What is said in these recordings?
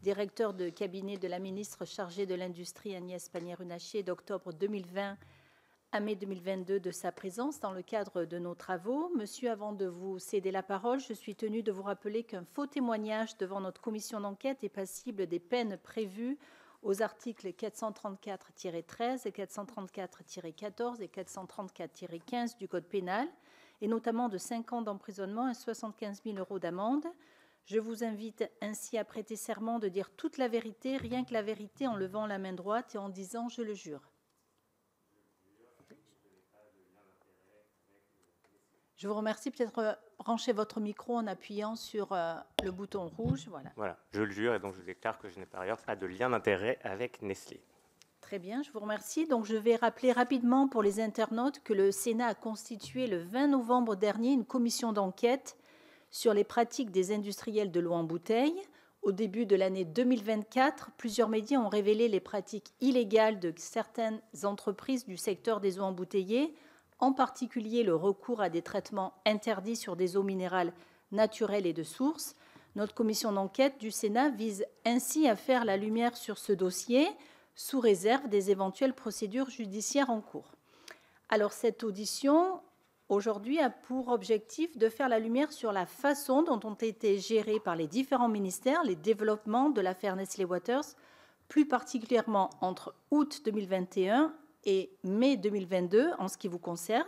directeur de cabinet de la ministre chargée de l'Industrie Agnès Pannier-Runacher d'octobre 2020 à mai 2022 de sa présence dans le cadre de nos travaux. Monsieur, avant de vous céder la parole, je suis tenue de vous rappeler qu'un faux témoignage devant notre commission d'enquête est passible des peines prévues aux articles 434-13 et 434-14 et 434-15 du Code pénal, et notamment de 5 ans d'emprisonnement et 75 000 € d'amende. Je vous invite ainsi à prêter serment de dire toute la vérité, rien que la vérité, en levant la main droite et en disant « je le jure ». Je vous remercie. Peut-être branchez votre micro en appuyant sur le bouton rouge. Voilà, je le jure et donc je déclare que je n'ai par ailleurs pas de lien d'intérêt avec Nestlé. Très bien, je vous remercie. Donc, je vais rappeler rapidement pour les internautes que le Sénat a constitué le 20 novembre dernier une commission d'enquête sur les pratiques des industriels de l'eau en bouteille. Au début de l'année 2024, plusieurs médias ont révélé les pratiques illégales de certaines entreprises du secteur des eaux embouteillées, en particulier le recours à des traitements interdits sur des eaux minérales naturelles et de source. Notre commission d'enquête du Sénat vise ainsi à faire la lumière sur ce dossier, sous réserve des éventuelles procédures judiciaires en cours. Alors, cette audition, aujourd'hui, a pour objectif de faire la lumière sur la façon dont ont été gérés par les différents ministères les développements de l'affaire Nestlé Waters, plus particulièrement entre août 2021 et mai 2022 en ce qui vous concerne.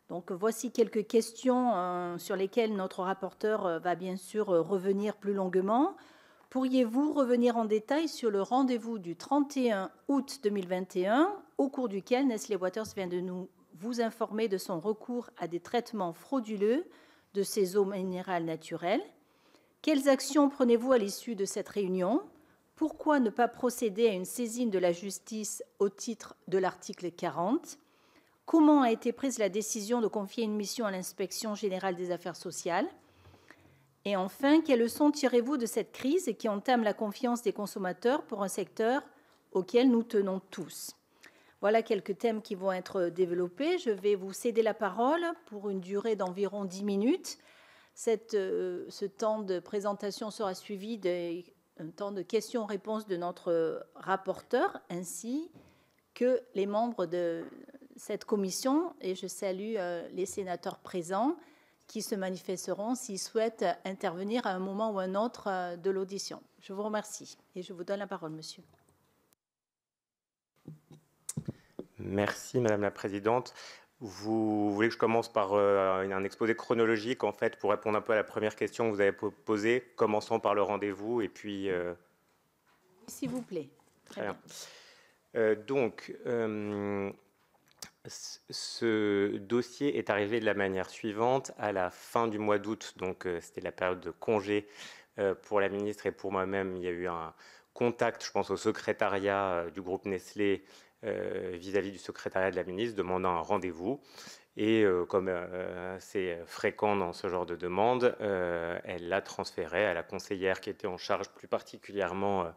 Donc, voici quelques questions sur lesquelles notre rapporteur va bien sûr revenir plus longuement. Pourriez-vous revenir en détail sur le rendez-vous du 31 août 2021 au cours duquel Nestlé Waters vient de vous informer de son recours à des traitements frauduleux de ces eaux minérales naturelles? Quelles actions prenez-vous à l'issue de cette réunion? Pourquoi ne pas procéder à une saisine de la justice au titre de l'article 40? Comment a été prise la décision de confier une mission à l'Inspection générale des affaires sociales? Et enfin, quelles leçons tirez-vous de cette crise qui entame la confiance des consommateurs pour un secteur auquel nous tenons tous? Voilà quelques thèmes qui vont être développés. Je vais vous céder la parole pour une durée d'environ 10 minutes. Ce temps de présentation sera suivi d'un temps de questions-réponses de notre rapporteur, ainsi que les membres de cette commission. Et je salue les sénateurs présents qui se manifesteront s'ils souhaitent intervenir à un moment ou un autre de l'audition. Je vous remercie et je vous donne la parole, monsieur. Merci, Madame la Présidente. Vous voulez que je commence par un exposé chronologique, en fait, pour répondre un peu à la première question que vous avez posée, commençant par le rendez-vous, et puis... S'il vous plaît. Très bien. Donc, ce dossier est arrivé de la manière suivante. À la fin du mois d'août, donc c'était la période de congé pour la ministre et pour moi-même, il y a eu un contact, je pense, au secrétariat du groupe Nestlé vis-à-vis du secrétariat de la ministre, demandant un rendez-vous. Et comme c'est fréquent dans ce genre de demande, elle l'a transféré à la conseillère qui était en charge plus particulièrement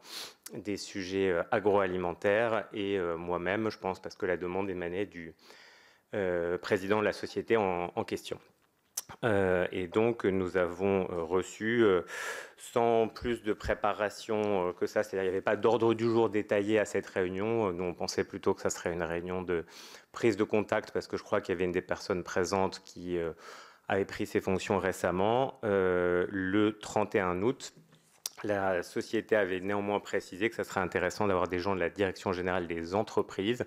des sujets agroalimentaires et moi-même, je pense, parce que la demande émanait du président de la société en question. Et donc, nous avons reçu, sans plus de préparation que ça, c'est-à-dire il n'y avait pas d'ordre du jour détaillé à cette réunion. Nous, on pensait plutôt que ça serait une réunion de prise de contact, parce que je crois qu'il y avait une des personnes présentes qui avait pris ses fonctions récemment. Le 31 août, la société avait néanmoins précisé que ça serait intéressant d'avoir des gens de la Direction générale des entreprises.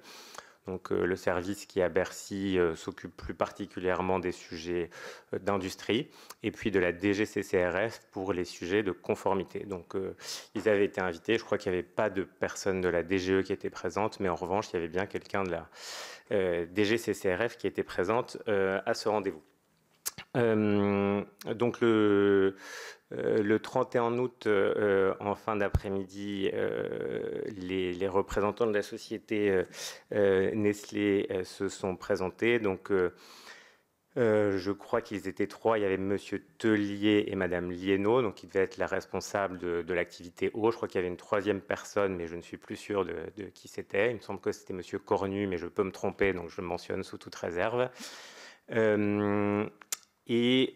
Donc, le service qui, à Bercy, s'occupe plus particulièrement des sujets d'industrie, et puis de la DGCCRF pour les sujets de conformité. Donc, ils avaient été invités. Je crois qu'il n'y avait pas de personne de la DGE qui était présente, mais en revanche, il y avait bien quelqu'un de la DGCCRF qui était présente à ce rendez-vous. Donc, le 31 août, en fin d'après-midi, les représentants de la société Nestlé se sont présentés. Donc, je crois qu'ils étaient 3. Il y avait Monsieur Tellier et Madame Liénaud, donc qui devait être la responsable de l'activité eau. Je crois qu'il y avait une 3e personne, mais je ne suis plus sûr de qui c'était. Il me semble que c'était Monsieur Cornu, mais je peux me tromper, donc je le mentionne sous toute réserve. Et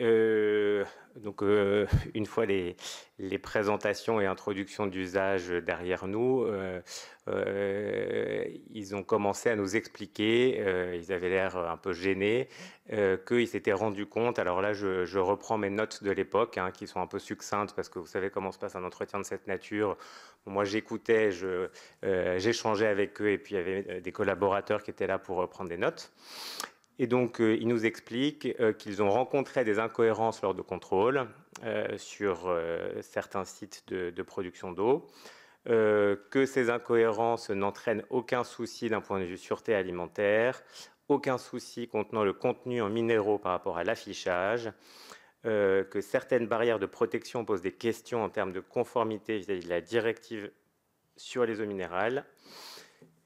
donc, une fois les présentations et introductions d'usage derrière nous, ils ont commencé à nous expliquer, ils avaient l'air un peu gênés, qu'ils s'étaient rendus compte, alors là je reprends mes notes de l'époque, hein, qui sont un peu succinctes, parce que vous savez comment se passe un entretien de cette nature. Moi j'écoutais, j'échangeais avec eux, et puis il y avait des collaborateurs qui étaient là pour prendre des notes. Et donc, ils nous expliquent qu'ils ont rencontré des incohérences lors de contrôles sur certains sites de production d'eau, que ces incohérences n'entraînent aucun souci d'un point de vue sûreté alimentaire, aucun souci contenant le contenu en minéraux par rapport à l'affichage, que certaines barrières de protection posent des questions en termes de conformité vis-à-vis de la directive sur les eaux minérales,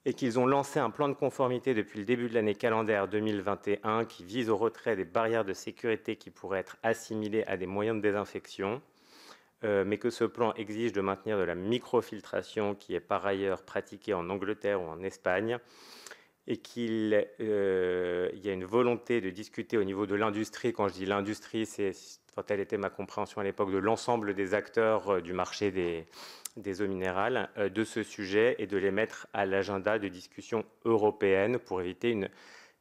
et qu'ils ont lancé un plan de conformité depuis le début de l'année calendaire 2021 qui vise au retrait des barrières de sécurité qui pourraient être assimilées à des moyens de désinfection, mais que ce plan exige de maintenir de la microfiltration qui est par ailleurs pratiquée en Angleterre ou en Espagne, et qu'il y a une volonté de discuter au niveau de l'industrie. Quand je dis l'industrie, c'est, telle était ma compréhension à l'époque, de l'ensemble des acteurs du marché des eaux minérales, de ce sujet, et de les mettre à l'agenda de discussion européenne pour éviter une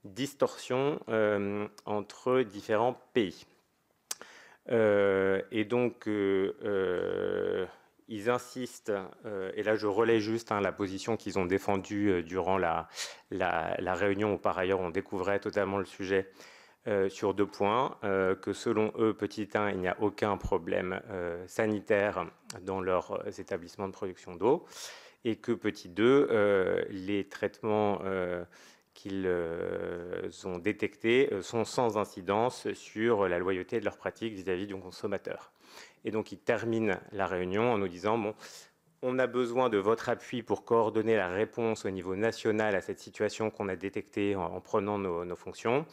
distorsion entre différents pays. Et donc, ils insistent, et là je relaie juste la position qu'ils ont défendue durant la réunion, où par ailleurs on découvrait totalement le sujet, sur 2 points, que selon eux, petit 1, il n'y a aucun problème sanitaire dans leurs établissements de production d'eau, et que petit 2, les traitements qu'ils ont détectés sont sans incidence sur la loyauté de leurs pratiques vis-à-vis du consommateur. Et donc ils terminent la réunion en nous disant, bon, on a besoin de votre appui pour coordonner la réponse au niveau national à cette situation qu'on a détectée en prenant nos fonctions.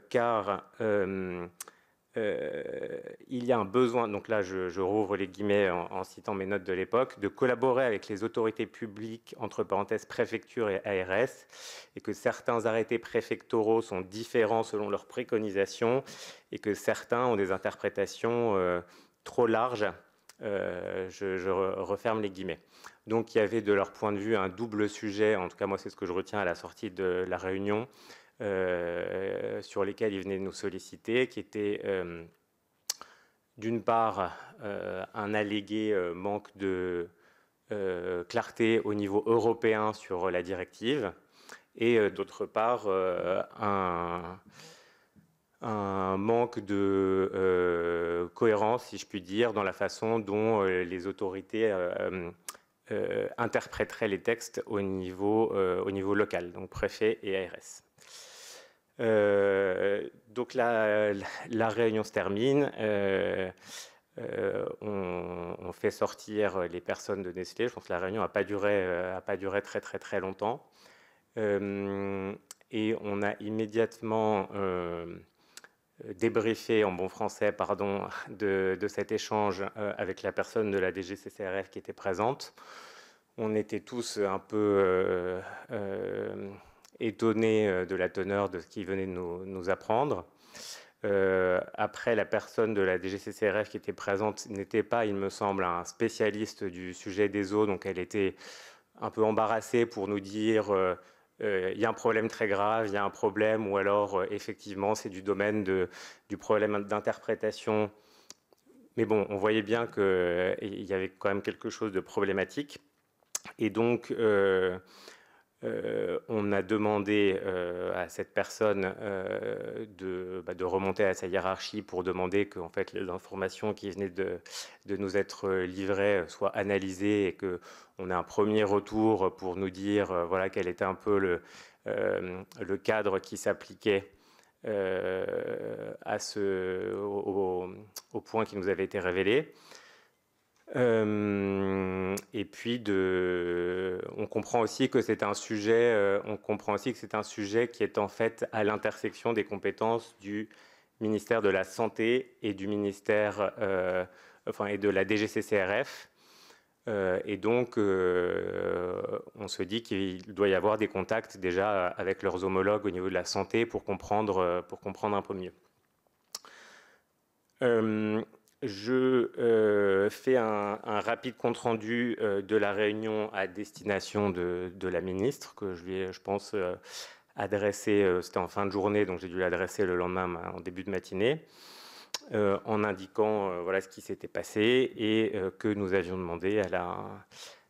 Car il y a un besoin, donc là je rouvre les guillemets en citant mes notes de l'époque, de collaborer avec les autorités publiques, entre parenthèses préfecture et ARS, et que certains arrêtés préfectoraux sont différents selon leurs préconisations, et que certains ont des interprétations trop larges. Je referme les guillemets. Donc il y avait de leur point de vue un double sujet, en tout cas moi c'est ce que je retiens à la sortie de la réunion, sur lesquels ils venaient nous solliciter, qui était d'une part un allégué manque de clarté au niveau européen sur la directive, et d'autre part un manque de cohérence, si je puis dire, dans la façon dont les autorités interpréteraient les textes au niveau local, donc préfet et ARS. Donc la réunion se termine, on fait sortir les personnes de Nestlé. Je pense que la réunion n'a pas duré très longtemps, et on a immédiatement débriefé en bon français, de cet échange avec la personne de la DGCCRF qui était présente. On était tous un peu étonnés de la teneur de ce qu'il venait de nous apprendre. Après, la personne de la DGCCRF qui était présente n'était pas, il me semble, un spécialiste du sujet des eaux, donc elle était un peu embarrassée pour nous dire il y a un problème très grave, il y a un problème, ou alors effectivement c'est du domaine du problème d'interprétation. Mais bon, on voyait bien qu'il y avait quand même quelque chose de problématique. Et donc, on a demandé à cette personne de remonter à sa hiérarchie pour demander que en fait, les informations qui venaient de nous être livrées soient analysées, et qu'on ait un premier retour pour nous dire voilà, quel était un peu le cadre qui s'appliquait au point qui nous avait été révélé. Et puis on comprend aussi que c'est un sujet, qui est en fait à l'intersection des compétences du ministère de la Santé et du ministère, et de la DGCCRF. Et donc, on se dit qu'il doit y avoir des contacts déjà avec leurs homologues au niveau de la santé pour comprendre un peu mieux. Je fais un rapide compte-rendu de la réunion à destination de la ministre, que je lui ai, je pense, adressé, c'était en fin de journée, donc j'ai dû l'adresser le lendemain en début de matinée, en indiquant voilà, ce qui s'était passé et que nous avions demandé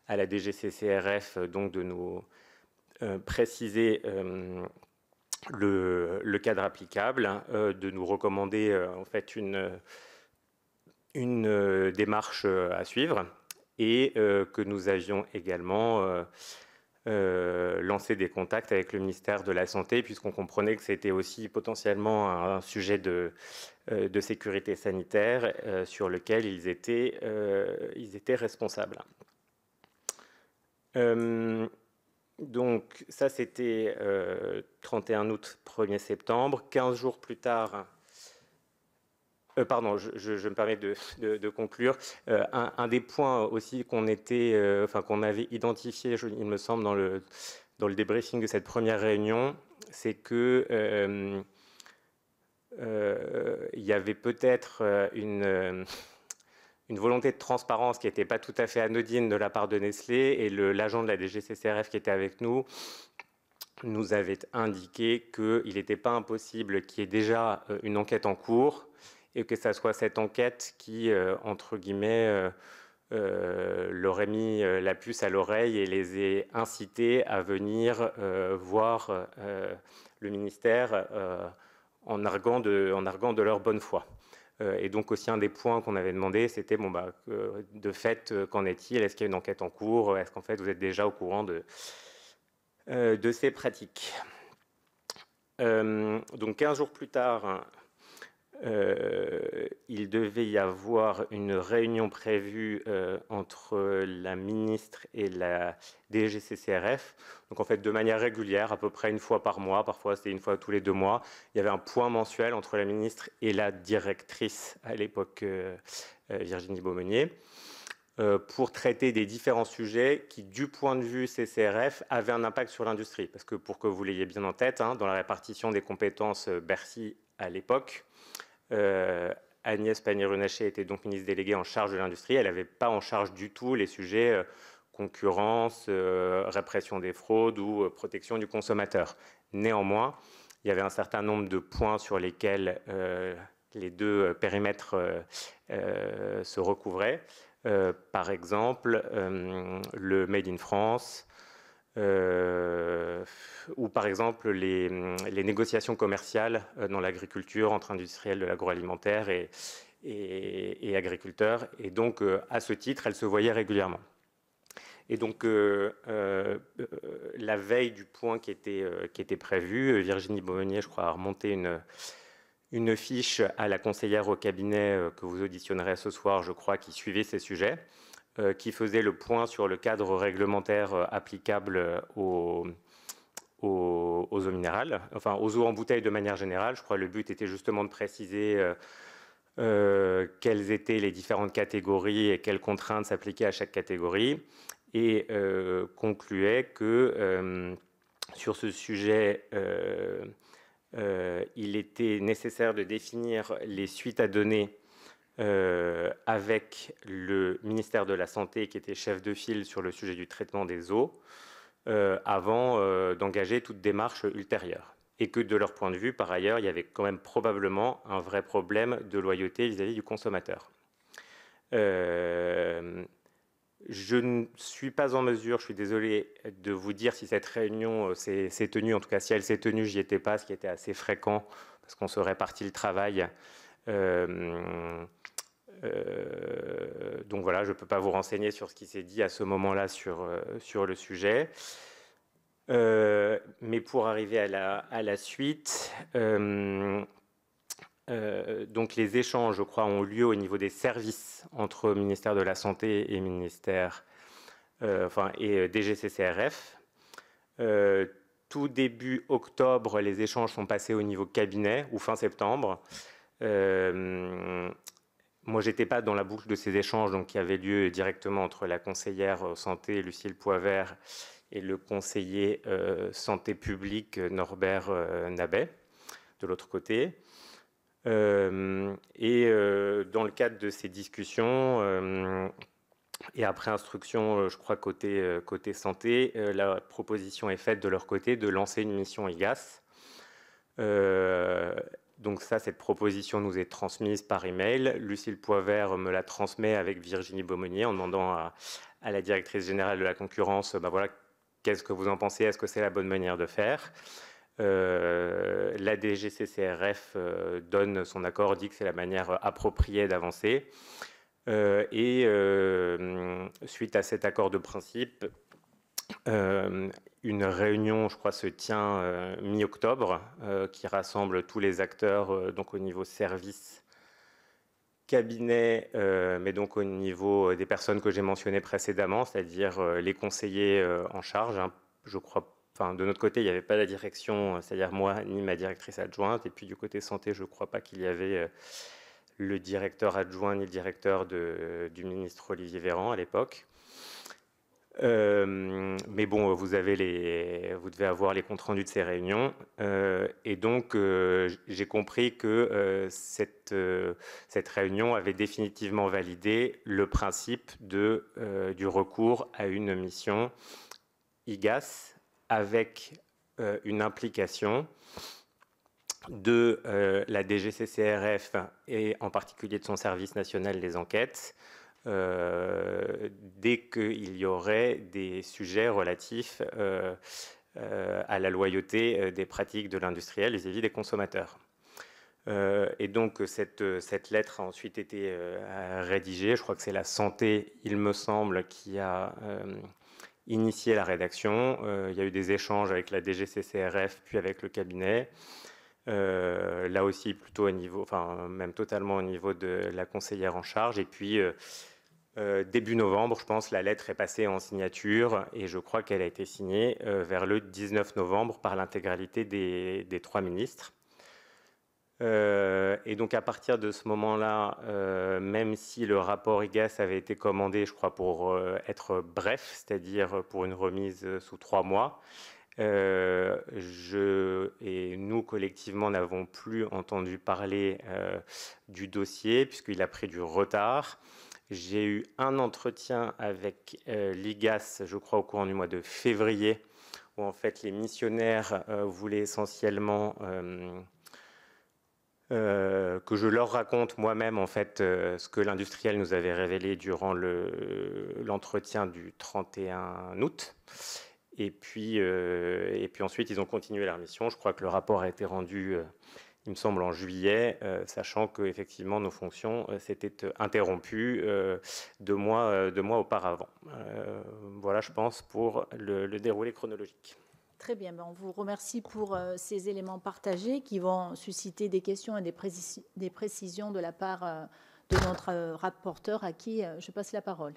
à la DGCCRF donc, de nous préciser le cadre applicable, de nous recommander en fait une démarche à suivre et que nous avions également lancé des contacts avec le ministère de la Santé puisqu'on comprenait que c'était aussi potentiellement un sujet de sécurité sanitaire sur lequel ils étaient responsables. Donc ça c'était 31 août, 1er septembre. 15 jours plus tard, pardon, je me permets de conclure. Un des points aussi qu'on avait identifié, il me semble, dans le débriefing de cette première réunion, c'est que il y avait peut-être une volonté de transparence qui n'était pas tout à fait anodine de la part de Nestlé, et l'agent de la DGCCRF qui était avec nous avait indiqué qu'il n'était pas impossible qu'il y ait déjà une enquête en cours et que ça soit cette enquête qui, entre guillemets, leur ait mis la puce à l'oreille et les ait incités à venir voir le ministère en arguant de leur bonne foi. Et donc aussi un des points qu'on avait demandé, c'était bon, de fait, qu'en est-il? Est-ce qu'il y a une enquête en cours? Est-ce qu'en fait vous êtes déjà au courant de ces pratiques? Donc 15 jours plus tard, il devait y avoir une réunion prévue entre la ministre et la DGCCRF. Donc en fait de manière régulière, à peu près une fois par mois, parfois c'était une fois tous les 2 mois. Il y avait un point mensuel entre la ministre et la directrice à l'époque, Virginie Beaumenier, pour traiter des différents sujets qui, du point de vue CCRF, avaient un impact sur l'industrie. Parce que pour que vous l'ayez bien en tête, dans la répartition des compétences Bercy à l'époque, Agnès Pannier-Runacher était donc ministre déléguée en charge de l'industrie. Elle n'avait pas en charge du tout les sujets concurrence, répression des fraudes ou protection du consommateur. Néanmoins, il y avait un certain nombre de points sur lesquels les deux périmètres se recouvraient. Par exemple, le Made in France, ou par exemple les négociations commerciales dans l'agriculture entre industriels de l'agroalimentaire et agriculteurs. Et donc, à ce titre, elles se voyaient régulièrement. Et donc, la veille du point qui était prévu, Virginie Beaumenier, je crois, a remonté une fiche à la conseillère au cabinet que vous auditionnerez ce soir, je crois, qui suivait ces sujets, qui faisait le point sur le cadre réglementaire applicable aux eaux minérales, enfin aux eaux en bouteille de manière générale. Je crois que le but était justement de préciser quelles étaient les différentes catégories et quelles contraintes s'appliquaient à chaque catégorie, et concluait que sur ce sujet, il était nécessaire de définir les suites à donner avec le ministère de la Santé, qui était chef de file sur le sujet du traitement des eaux, avant d'engager toute démarche ultérieure. Et que de leur point de vue, par ailleurs, il y avait quand même probablement un vrai problème de loyauté vis-à-vis du consommateur. Je ne suis pas en mesure, je suis désolé, de vous dire si cette réunion s'est tenue. En tout cas, si elle s'est tenue, j'y étais pas, ce qui était assez fréquent, parce qu'on se répartit le travail. Donc voilà, je ne peux pas vous renseigner sur ce qui s'est dit à ce moment-là sur le sujet. Mais pour arriver à la suite, donc les échanges, je crois, ont lieu au niveau des services entre ministère de la Santé et ministère, et DGCCRF. Tout début octobre, les échanges sont passés au niveau cabinet, ou fin septembre. Moi, j'étais pas dans la boucle de ces échanges, donc qui avaient lieu directement entre la conseillère santé Lucille Poivert et le conseiller santé publique Norbert Nabet, de l'autre côté. Dans le cadre de ces discussions, et après instruction, je crois côté santé, la proposition est faite de leur côté de lancer une mission IGAS. Donc ça, cette proposition nous est transmise par email. Lucile Poivert me la transmet avec Virginie Beaumonier en demandant à la directrice générale de la concurrence, voilà, qu'est-ce que vous en pensez? Est-ce que c'est la bonne manière de faire? La DGCCRF donne son accord, dit que c'est la manière appropriée d'avancer. Suite à cet accord de principe, une réunion, je crois, se tient mi-octobre, qui rassemble tous les acteurs, donc au niveau service, cabinet, mais donc au niveau des personnes que j'ai mentionnées précédemment, c'est-à-dire les conseillers en charge, hein, je crois. Enfin, de notre côté, il n'y avait pas la direction, c'est-à-dire moi, ni ma directrice adjointe. Et puis du côté santé, je ne crois pas qu'il y avait le directeur adjoint ni le directeur du ministre Olivier Véran à l'époque. Mais bon, vous devez avoir les comptes rendus de ces réunions. Et donc, j'ai compris que cette réunion avait définitivement validé le principe du recours à une mission IGAS avec une implication de la DGCCRF et en particulier de son service national des enquêtes, dès qu'il y aurait des sujets relatifs à la loyauté des pratiques de l'industriel vis-à-vis des consommateurs. Et donc cette lettre a ensuite été rédigée. Je crois que c'est la santé, il me semble, qui a initié la rédaction. Il y a eu des échanges avec la DGCCRF puis avec le cabinet. Là aussi plutôt au niveau, enfin même totalement au niveau de la conseillère en charge. Et puis début novembre, je pense, la lettre est passée en signature et je crois qu'elle a été signée vers le 19 novembre par l'intégralité des 3 ministres. Et donc à partir de ce moment-là, même si le rapport IGAS avait été commandé, je crois, pour être bref, c'est-à-dire pour une remise sous 3 mois, je et nous collectivement n'avons plus entendu parler du dossier puisqu'il a pris du retard. J'ai eu un entretien avec l'IGAS, je crois au courant du mois de février, où en fait les missionnaires voulaient essentiellement que je leur raconte moi-même en fait ce que l'industriel nous avait révélé durant l'entretien du 31 août. Et puis ensuite, ils ont continué leur mission. Je crois que le rapport a été rendu, il me semble, en juillet, sachant qu'effectivement, nos fonctions s'étaient interrompues 2 mois auparavant. Voilà, je pense, pour le déroulé chronologique. Très bien, on vous remercie pour ces éléments partagés qui vont susciter des questions et des précisions de la part de notre rapporteur à qui je passe la parole.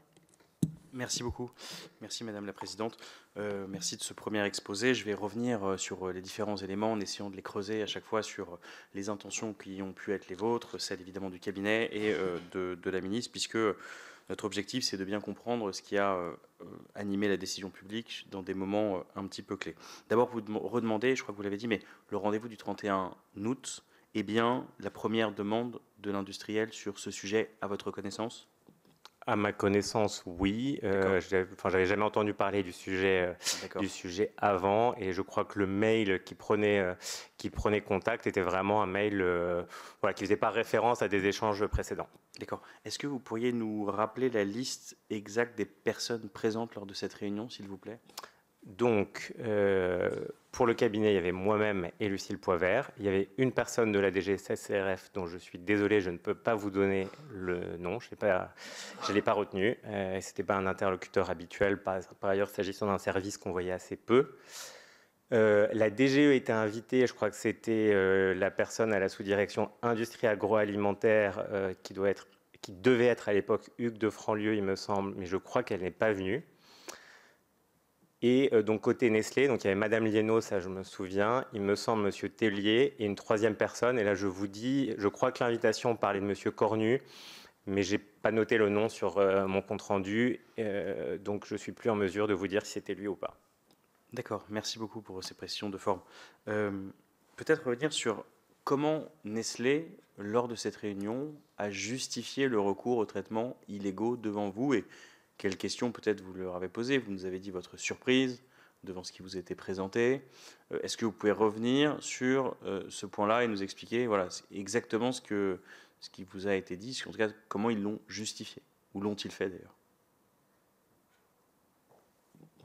Merci beaucoup. Merci Madame la Présidente. Merci de ce premier exposé. Je vais revenir sur les différents éléments en essayant de les creuser à chaque fois sur les intentions qui ont pu être les vôtres, celles évidemment du cabinet et de la ministre, puisque notre objectif c'est de bien comprendre ce qui a animé la décision publique dans des moments un petit peu clés. D'abord, vous redemandez, je crois que vous l'avez dit, mais le rendez-vous du 31 août est bien la première demande de l'industriel sur ce sujet à votre connaissance ? À ma connaissance, oui. J'avais jamais entendu parler du sujet avant, et je crois que le mail qui prenait contact était vraiment un mail qui faisait pas référence à des échanges précédents. D'accord. Est-ce que vous pourriez nous rappeler la liste exacte des personnes présentes lors de cette réunion, s'il vous plaît ? Donc, pour le cabinet, il y avait moi-même et Lucile Poivert. Il y avait une personne de la DGCCRF dont je suis désolé, je ne peux pas vous donner le nom. Je ne l'ai pas retenu. Ce n'était pas un interlocuteur habituel. Par ailleurs, s'agissant d'un service qu'on voyait assez peu. La DGE était invitée, je crois que c'était la personne à la sous-direction industrie agroalimentaire qui devait être à l'époque Hugues de Franlieu, il me semble, mais je crois qu'elle n'est pas venue. Et donc côté Nestlé, donc il y avait Madame Liénaud, ça je me souviens, il me semble Monsieur Tellier et une troisième personne. Et là je vous dis, je crois que l'invitation parlait de Monsieur Cornu, mais j'ai pas noté le nom sur mon compte rendu, donc je suis plus en mesure de vous dire si c'était lui ou pas. D'accord, merci beaucoup pour ces précisions de forme. Peut-être revenir sur comment Nestlé, lors de cette réunion, a justifié le recours aux traitements illégaux devant vous, et quelles questions peut-être vous leur avez posées? Vous nous avez dit votre surprise devant ce qui vous était présenté. Est-ce que vous pouvez revenir sur ce point-là et nous expliquer voilà, exactement ce qui vous a été dit, en tout cas comment ils l'ont justifié, ou l'ont-ils fait d'ailleurs?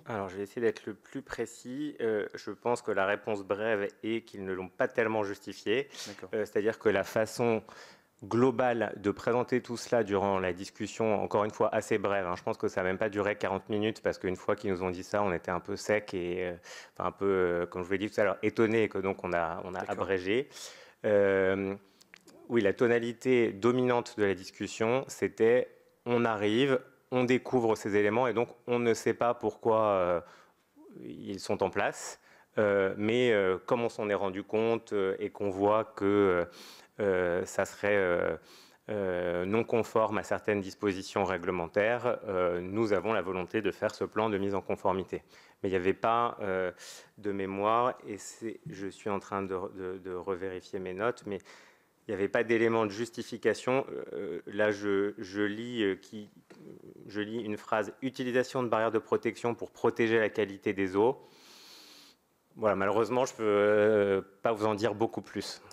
Alors, je vais essayer d'être le plus précis. Je pense que la réponse brève est qu'ils ne l'ont pas tellement justifié. C'est-à-dire que la façon globale de présenter tout cela durant la discussion, encore une fois assez brève, hein, je pense que ça n'a même pas duré 40 minutes, parce qu'une fois qu'ils nous ont dit ça, on était un peu sec et un peu, comme je vous l'ai dit tout à l'heure, étonné, et que donc on a abrégé. Oui, la tonalité dominante de la discussion, c'était on arrive, on découvre ces éléments et donc on ne sait pas pourquoi ils sont en place. Mais comme on s'en est rendu compte et qu'on voit que ça serait non conforme à certaines dispositions réglementaires, nous avons la volonté de faire ce plan de mise en conformité. Mais il n'y avait pas de mémoire, et je suis en train de revérifier mes notes, mais il n'y avait pas d'élément de justification. Là, je lis une phrase « Utilisation de barrières de protection pour protéger la qualité des eaux ». Voilà, malheureusement, je ne peux pas vous en dire beaucoup plus.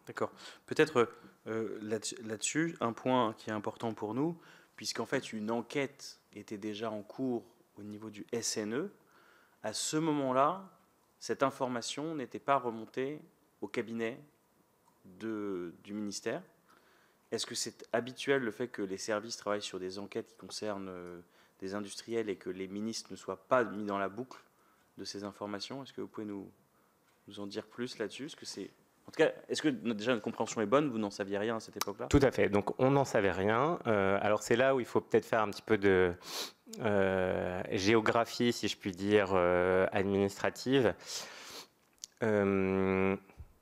D'accord. Peut-être là-dessus, un point qui est important pour nous, puisqu'en fait, une enquête était déjà en cours au niveau du SNE. À ce moment-là, cette information n'était pas remontée au cabinet du ministère. Est-ce que c'est habituel le fait que les services travaillent sur des enquêtes qui concernent des industriels et que les ministres ne soient pas mis dans la boucle de ces informations? Est-ce que vous pouvez nous en dire plus là-dessus? En tout cas, est-ce que déjà notre compréhension est bonne? Vous n'en saviez rien à cette époque-là? Tout à fait. Donc, on n'en savait rien. Alors, c'est là où il faut peut-être faire un petit peu de géographie, si je puis dire, administrative.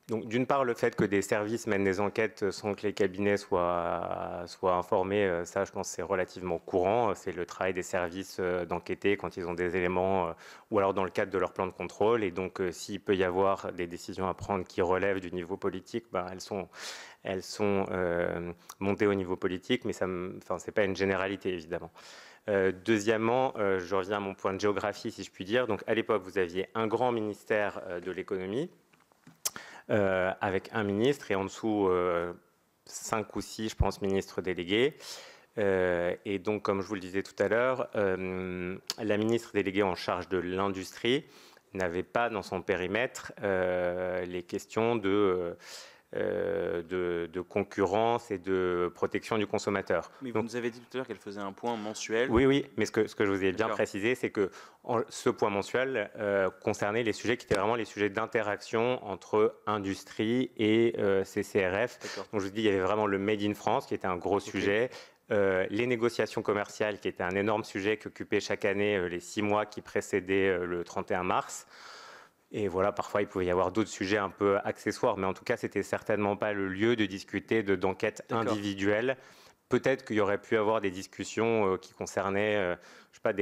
Donc, d'une part, le fait que des services mènent des enquêtes sans que les cabinets soient informés, ça, je pense, c'est relativement courant. C'est le travail des services d'enquêter quand ils ont des éléments, ou alors dans le cadre de leur plan de contrôle. Et donc, s'il peut y avoir des décisions à prendre qui relèvent du niveau politique, ben, elles sont montées au niveau politique, mais c'est pas une généralité, évidemment. Deuxièmement, je reviens à mon point de géographie, si je puis dire. Donc, à l'époque, vous aviez un grand ministère de l'économie, avec un ministre et en dessous 5 ou 6, je pense, ministres délégués. Et donc, comme je vous le disais tout à l'heure, la ministre déléguée en charge de l'industrie n'avait pas dans son périmètre les questions de concurrence et de protection du consommateur. Mais vous nous avez dit tout à l'heure qu'elle faisait un point mensuel. Oui, mais ce que je vous ai bien précisé, c'est que ce point mensuel concernait les sujets qui étaient vraiment les sujets d'interaction entre industrie et CCRF. Donc je vous dis, il y avait vraiment le Made in France qui était un gros sujet. Les négociations commerciales qui étaient un énorme sujet qui occupait chaque année les 6 mois qui précédaient le 31 mars. Et voilà, parfois, il pouvait y avoir d'autres sujets un peu accessoires, mais en tout cas, c'était certainement pas le lieu de discuter d'enquêtes individuelles. Peut-être qu'il y aurait pu avoir des discussions qui concernaient, je sais pas,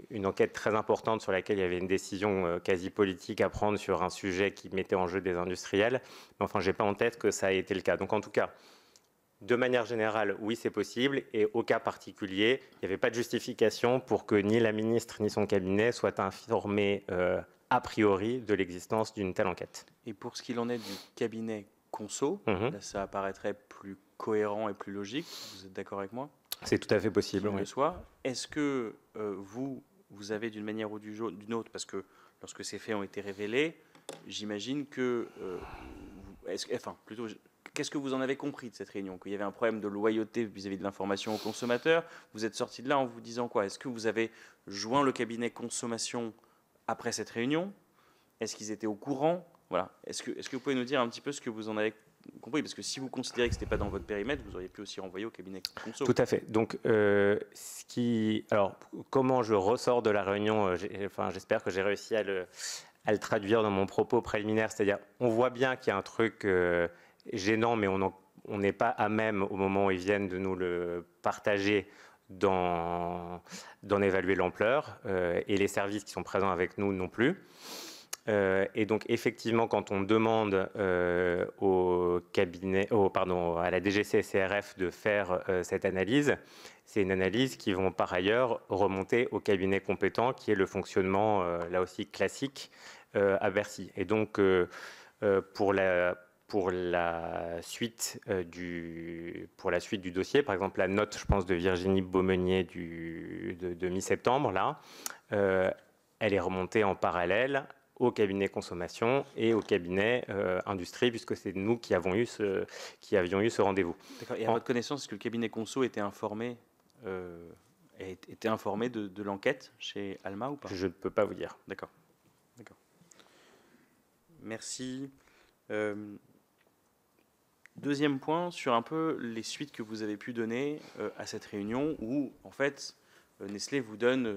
une enquête très importante sur laquelle il y avait une décision quasi politique à prendre sur un sujet qui mettait en jeu des industriels. Mais enfin, j'ai pas en tête que ça a été le cas. Donc, en tout cas, de manière générale, oui, c'est possible. Et au cas particulier, il n'y avait pas de justification pour que ni la ministre ni son cabinet soient informés a priori de l'existence d'une telle enquête. Et pour ce qu'il en est du cabinet Conso, là, ça apparaîtrait plus cohérent et plus logique. Vous êtes d'accord avec moi? C'est tout à fait possible. Oui. Est-ce que vous avez d'une manière ou d'une autre, parce que lorsque ces faits ont été révélés, j'imagine que, qu'est-ce que vous en avez compris de cette réunion? Qu'il y avait un problème de loyauté vis-à-vis de l'information aux consommateurs? Vous êtes sorti de là en vous disant quoi? Est-ce que vous avez joint le cabinet consommation après cette réunion? Est-ce qu'ils étaient au courant? Voilà. Est-ce que vous pouvez nous dire un petit peu ce que vous en avez compris? Parce que si vous considérez que ce n'était pas dans votre périmètre, vous auriez pu aussi renvoyer au cabinet Conso. Tout à fait. Donc, alors, comment je ressors de la réunion, j'espère que j'ai réussi à le traduire dans mon propos préliminaire. C'est-à-dire, on voit bien qu'il y a un truc gênant, mais on n'est pas à même, au moment où ils viennent de nous le partager, d'en évaluer l'ampleur, et les services qui sont présents avec nous non plus. Et donc, effectivement, quand on demande au cabinet, à la DGCCRF de faire cette analyse, c'est une analyse qui vont par ailleurs remonter au cabinet compétent, qui est le fonctionnement, là aussi, classique à Bercy. Et donc, pour la suite du dossier, par exemple, la note, je pense, de Virginie Beaumenier de mi-septembre, là, elle est remontée en parallèle au cabinet consommation et au cabinet industrie, puisque c'est nous qui avions eu ce rendez-vous. D'accord. Et à votre connaissance, est-ce que le cabinet conso était informé de l'enquête chez Alma ou pas? Je ne peux pas vous dire. D'accord. D'accord. Merci. Deuxième point, sur un peu les suites que vous avez pu donner à cette réunion où, en fait, Nestlé vous donne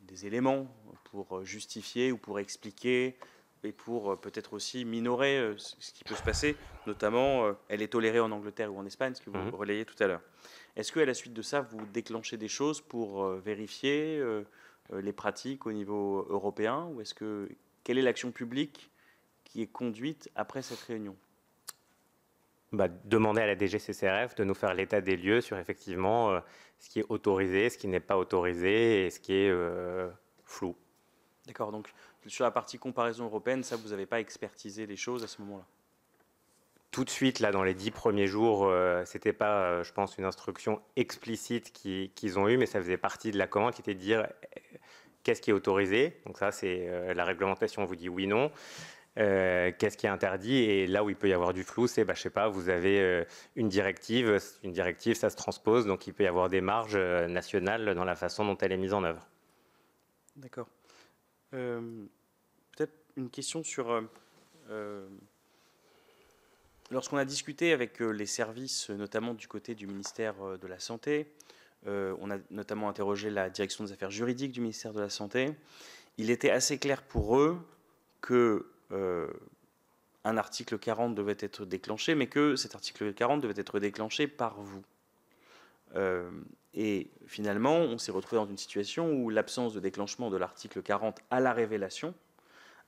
des éléments pour justifier ou pour expliquer et pour peut-être aussi minorer ce qui peut se passer. Notamment, elle est tolérée en Angleterre ou en Espagne, ce que vous relayez tout à l'heure. Est-ce qu'à la suite de ça, vous déclenchez des choses pour vérifier les pratiques au niveau européen, ou quelle est l'action publique qui est conduite après cette réunion? Demander à la DGCCRF de nous faire l'état des lieux sur effectivement ce qui est autorisé, ce qui n'est pas autorisé et ce qui est flou. D'accord, donc sur la partie comparaison européenne, ça, vous n'avez pas expertisé les choses à ce moment-là? Tout de suite, là, dans les 10 premiers jours, c'était pas, je pense, une instruction explicite qu'ils ont eue, mais ça faisait partie de la commande qui était de dire qu'est-ce qui est autorisé. Donc ça, c'est la réglementation vous dit oui, non. Qu'est-ce qui est interdit? Et là où il peut y avoir du flou, c'est, je sais pas, vous avez une directive, ça se transpose, donc il peut y avoir des marges nationales dans la façon dont elle est mise en œuvre. D'accord. Peut-être une question sur... lorsqu'on a discuté avec les services, notamment du côté du ministère de la Santé, on a notamment interrogé la direction des affaires juridiques du ministère de la Santé, il était assez clair pour eux que un article 40 devait être déclenché, mais que cet article 40 devait être déclenché par vous. Et finalement, on s'est retrouvé dans une situation où l'absence de déclenchement de l'article 40 à la révélation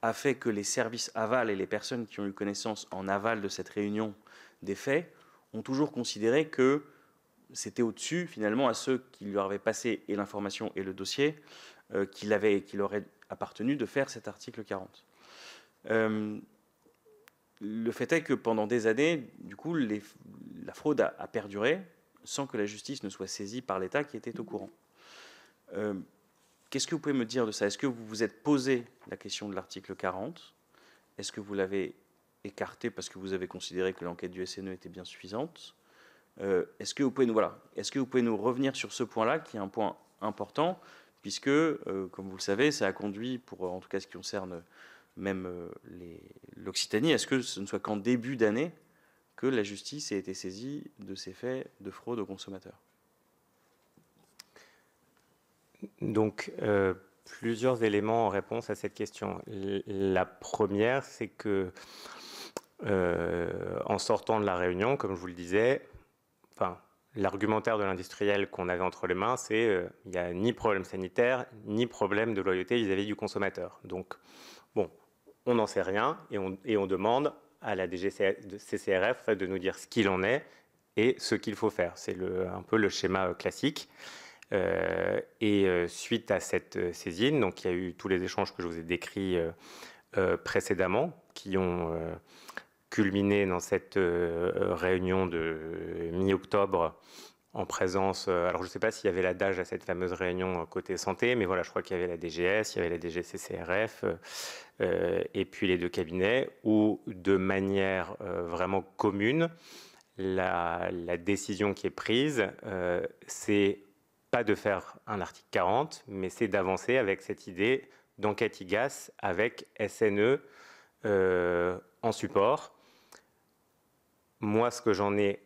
a fait que les services aval et les personnes qui ont eu connaissance en aval de cette réunion des faits ont toujours considéré que c'était au-dessus, finalement, à ceux qui leur avaient passé et l'information et le dossier, qu'il leur aurait appartenu de faire cet article 40. Le fait est que pendant des années, du coup, la fraude a perduré sans que la justice ne soit saisie par l'État qui était au courant. Qu'est-ce que vous pouvez me dire de ça? Est-ce que vous vous êtes posé la question de l'article 40? Est-ce que vous l'avez écarté parce que vous avez considéré que l'enquête du SNE était bien suffisante? Est-ce que vous pouvez nous revenir sur ce point-là, qui est un point important, puisque, comme vous le savez, ça a conduit, pour en tout cas ce qui concerne même l'Occitanie, est-ce que ce ne soit qu'en début d'année que la justice ait été saisie de ces faits de fraude aux consommateurs? Donc, plusieurs éléments en réponse à cette question. La première, c'est que en sortant de la réunion, comme je vous le disais, l'argumentaire de l'industriel qu'on avait entre les mains, c'est il n'y a ni problème sanitaire, ni problème de loyauté vis-à-vis du consommateur. Donc, bon, on n'en sait rien et on demande à la DGCCRF de nous dire ce qu'il en est et ce qu'il faut faire. C'est un peu le schéma classique. Suite à cette saisine, donc il y a eu tous les échanges que je vous ai décrits précédemment, qui ont culminé dans cette réunion de mi-octobre en présence, alors je ne sais pas s'il y avait l'adage à cette fameuse réunion côté santé, mais voilà, je crois qu'il y avait la DGS, il y avait la DGCCRF, et puis les deux cabinets, où de manière vraiment commune, la décision qui est prise, c'est pas de faire un article 40, mais c'est d'avancer avec cette idée d'enquête IGAS avec SNE en support. Moi, ce que j'en ai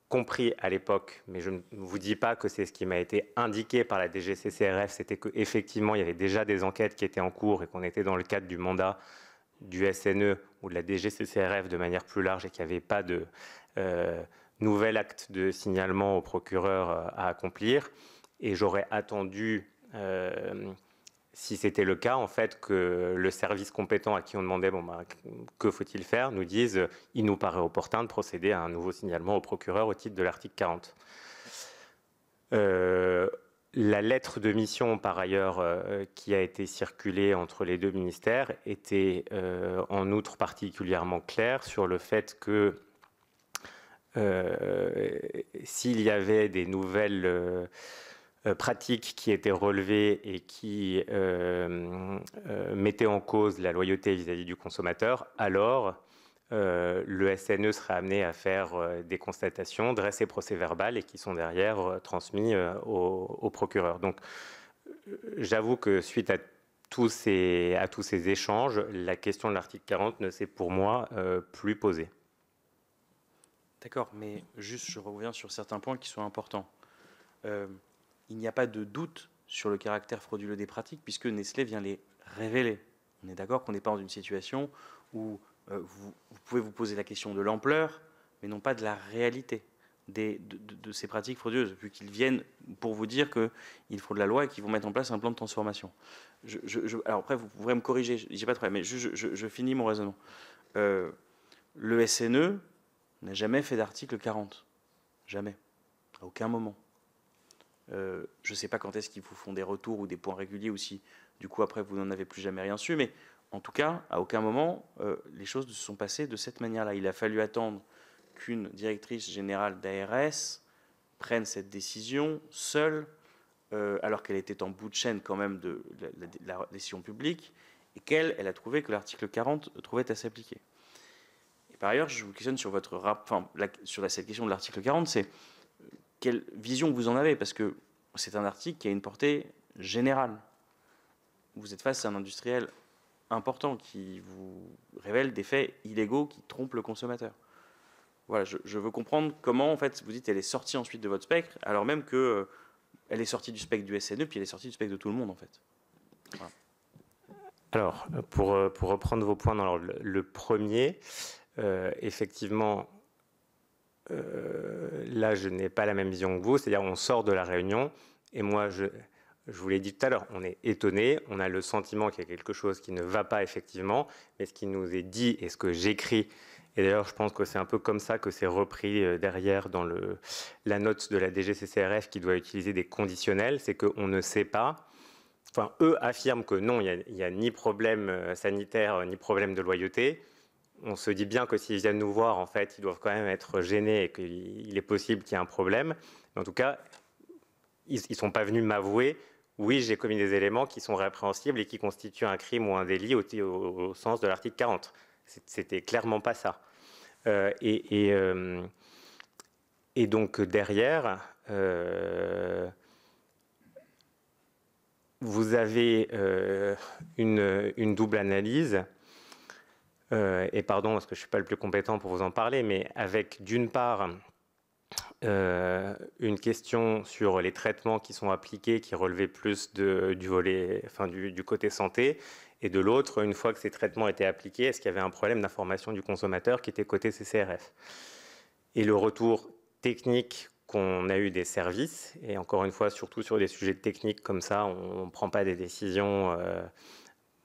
compris à l'époque, mais je ne vous dis pas que c'est ce qui m'a été indiqué par la DGCCRF, c'était qu'effectivement, il y avait déjà des enquêtes qui étaient en cours et qu'on était dans le cadre du mandat du SNE ou de la DGCCRF de manière plus large et qu'il n'y avait pas de nouvel acte de signalement au procureur à accomplir. Et j'aurais attendu si c'était le cas, en fait, que le service compétent à qui on demandait que faut-il faire, nous dise il nous paraît opportun de procéder à un nouveau signalement au procureur au titre de l'article 40. La lettre de mission, par ailleurs, qui a été circulée entre les deux ministères, était en outre particulièrement claire sur le fait que s'il y avait des nouvelles pratiques qui étaient relevées et qui mettaient en cause la loyauté vis-à-vis du consommateur, alors le SNE sera amené à faire des constatations, dresser procès-verbal et qui sont derrière transmis au procureur. Donc j'avoue que suite à tous ces échanges, la question de l'article 40 ne s'est pour moi plus posée. D'accord, mais juste je reviens sur certains points qui sont importants. Il n'y a pas de doute sur le caractère frauduleux des pratiques puisque Nestlé vient les révéler. On est d'accord qu'on n'est pas dans une situation où vous pouvez vous poser la question de l'ampleur, mais non pas de la réalité de ces pratiques frauduleuses, vu qu'ils viennent pour vous dire qu'il faut de la loi et qu'ils vont mettre en place un plan de transformation. Alors après, vous pourrez me corriger, j'ai pas de problème, mais je finis mon raisonnement. Le SNE n'a jamais fait d'article 40. Jamais. À aucun moment. Je ne sais pas quand est-ce qu'ils vous font des retours ou des points réguliers ou si, du coup, après, vous n'en avez plus jamais rien su, mais en tout cas, à aucun moment, les choses ne se sont passées de cette manière-là. Il a fallu attendre qu'une directrice générale d'ARS prenne cette décision seule, alors qu'elle était en bout de chaîne quand même de la décision publique, et qu'elle a trouvé que l'article 40 trouvait à s'appliquer. Et par ailleurs, je vous questionne sur cette question de l'article 40, c'est quelle vision vous en avez, parce que c'est un article qui a une portée générale. Vous êtes face à un industriel important qui vous révèle des faits illégaux qui trompent le consommateur. Voilà, je veux comprendre comment, en fait, vous dites qu'elle est sortie ensuite de votre spectre, alors même qu'elle est sortie du spectre du SNE, puis elle est sortie du spectre de tout le monde, en fait. Voilà. Alors, pour reprendre vos points dans le premier, effectivement, là, je n'ai pas la même vision que vous, c'est-à-dire on sort de la réunion, et moi, je vous l'ai dit tout à l'heure, on est étonné, on a le sentiment qu'il y a quelque chose qui ne va pas effectivement, mais ce qui nous est dit et ce que j'écris, et d'ailleurs je pense que c'est un peu comme ça que c'est repris derrière dans la note de la DGCCRF qui doit utiliser des conditionnels, c'est qu'on ne sait pas, enfin eux affirment que non, il n'y a ni problème sanitaire, ni problème de loyauté. On se dit bien que s'ils viennent nous voir, en fait, ils doivent quand même être gênés et qu'il est possible qu'il y ait un problème. Mais en tout cas, ils ne sont pas venus m'avouer oui, j'ai commis des éléments qui sont répréhensibles et qui constituent un crime ou un délit au sens de l'article 40. C'était clairement pas ça. Et donc derrière, vous avez une double analyse. Et pardon, parce que je ne suis pas le plus compétent pour vous en parler, mais avec d'une part une question sur les traitements qui sont appliqués, qui relevaient plus du volet, enfin du côté santé, et de l'autre, une fois que ces traitements étaient appliqués, est-ce qu'il y avait un problème d'information du consommateur qui était côté CCRF. Et le retour technique qu'on a eu des services, et encore une fois, surtout sur des sujets techniques comme ça, on ne prend pas des décisions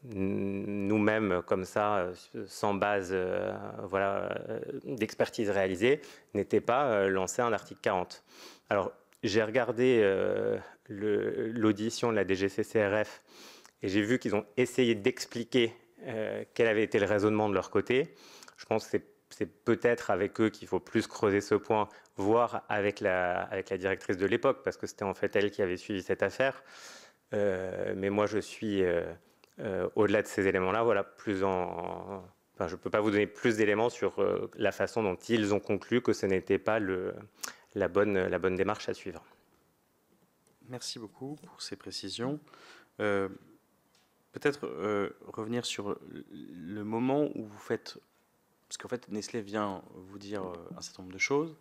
nous-mêmes comme ça, sans base d'expertise réalisée, n'était pas lancé un article 40. Alors, j'ai regardé l'audition de la DGCCRF et j'ai vu qu'ils ont essayé d'expliquer quel avait été le raisonnement de leur côté. Je pense que c'est peut-être avec eux qu'il faut plus creuser ce point, voire avec la directrice de l'époque, parce que c'était en fait elle qui avait suivi cette affaire. Mais moi, je suis... au-delà de ces éléments-là, voilà, je ne peux pas vous donner plus d'éléments sur la façon dont ils ont conclu que ce n'était pas la bonne démarche à suivre. Merci beaucoup pour ces précisions. Peut-être revenir sur le moment où vous faites... Parce qu'en fait, Nestlé vient vous dire un certain nombre de choses.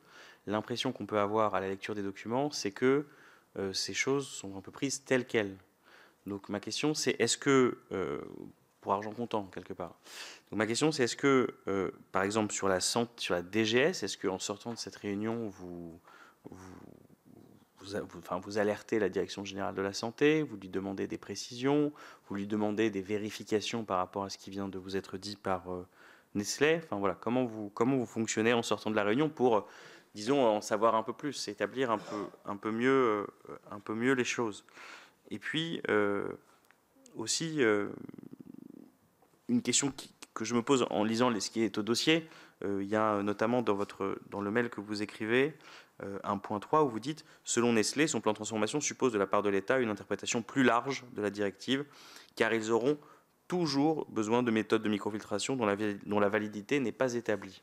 L'impression qu'on peut avoir à la lecture des documents, c'est que ces choses sont un peu prises telles quelles. Donc ma question c'est, est-ce que, pour argent comptant quelque part, donc ma question c'est, est-ce que, par exemple sur la DGS, est-ce qu'en sortant de cette réunion, vous vous alertez la Direction générale de la santé, vous lui demandez des précisions, vous lui demandez des vérifications par rapport à ce qui vient de vous être dit par Nestlé. Enfin voilà, comment vous fonctionnez en sortant de la réunion pour, disons, en savoir un peu plus, établir un peu mieux les choses. Et puis aussi une question que je me pose en lisant ce qui est au dossier. Il y a notamment dans le mail que vous écrivez un point 3 où vous dites « Selon Nestlé, son plan de transformation suppose de la part de l'État une interprétation plus large de la directive, car ils auront toujours besoin de méthodes de microfiltration dont la validité n'est pas établie. »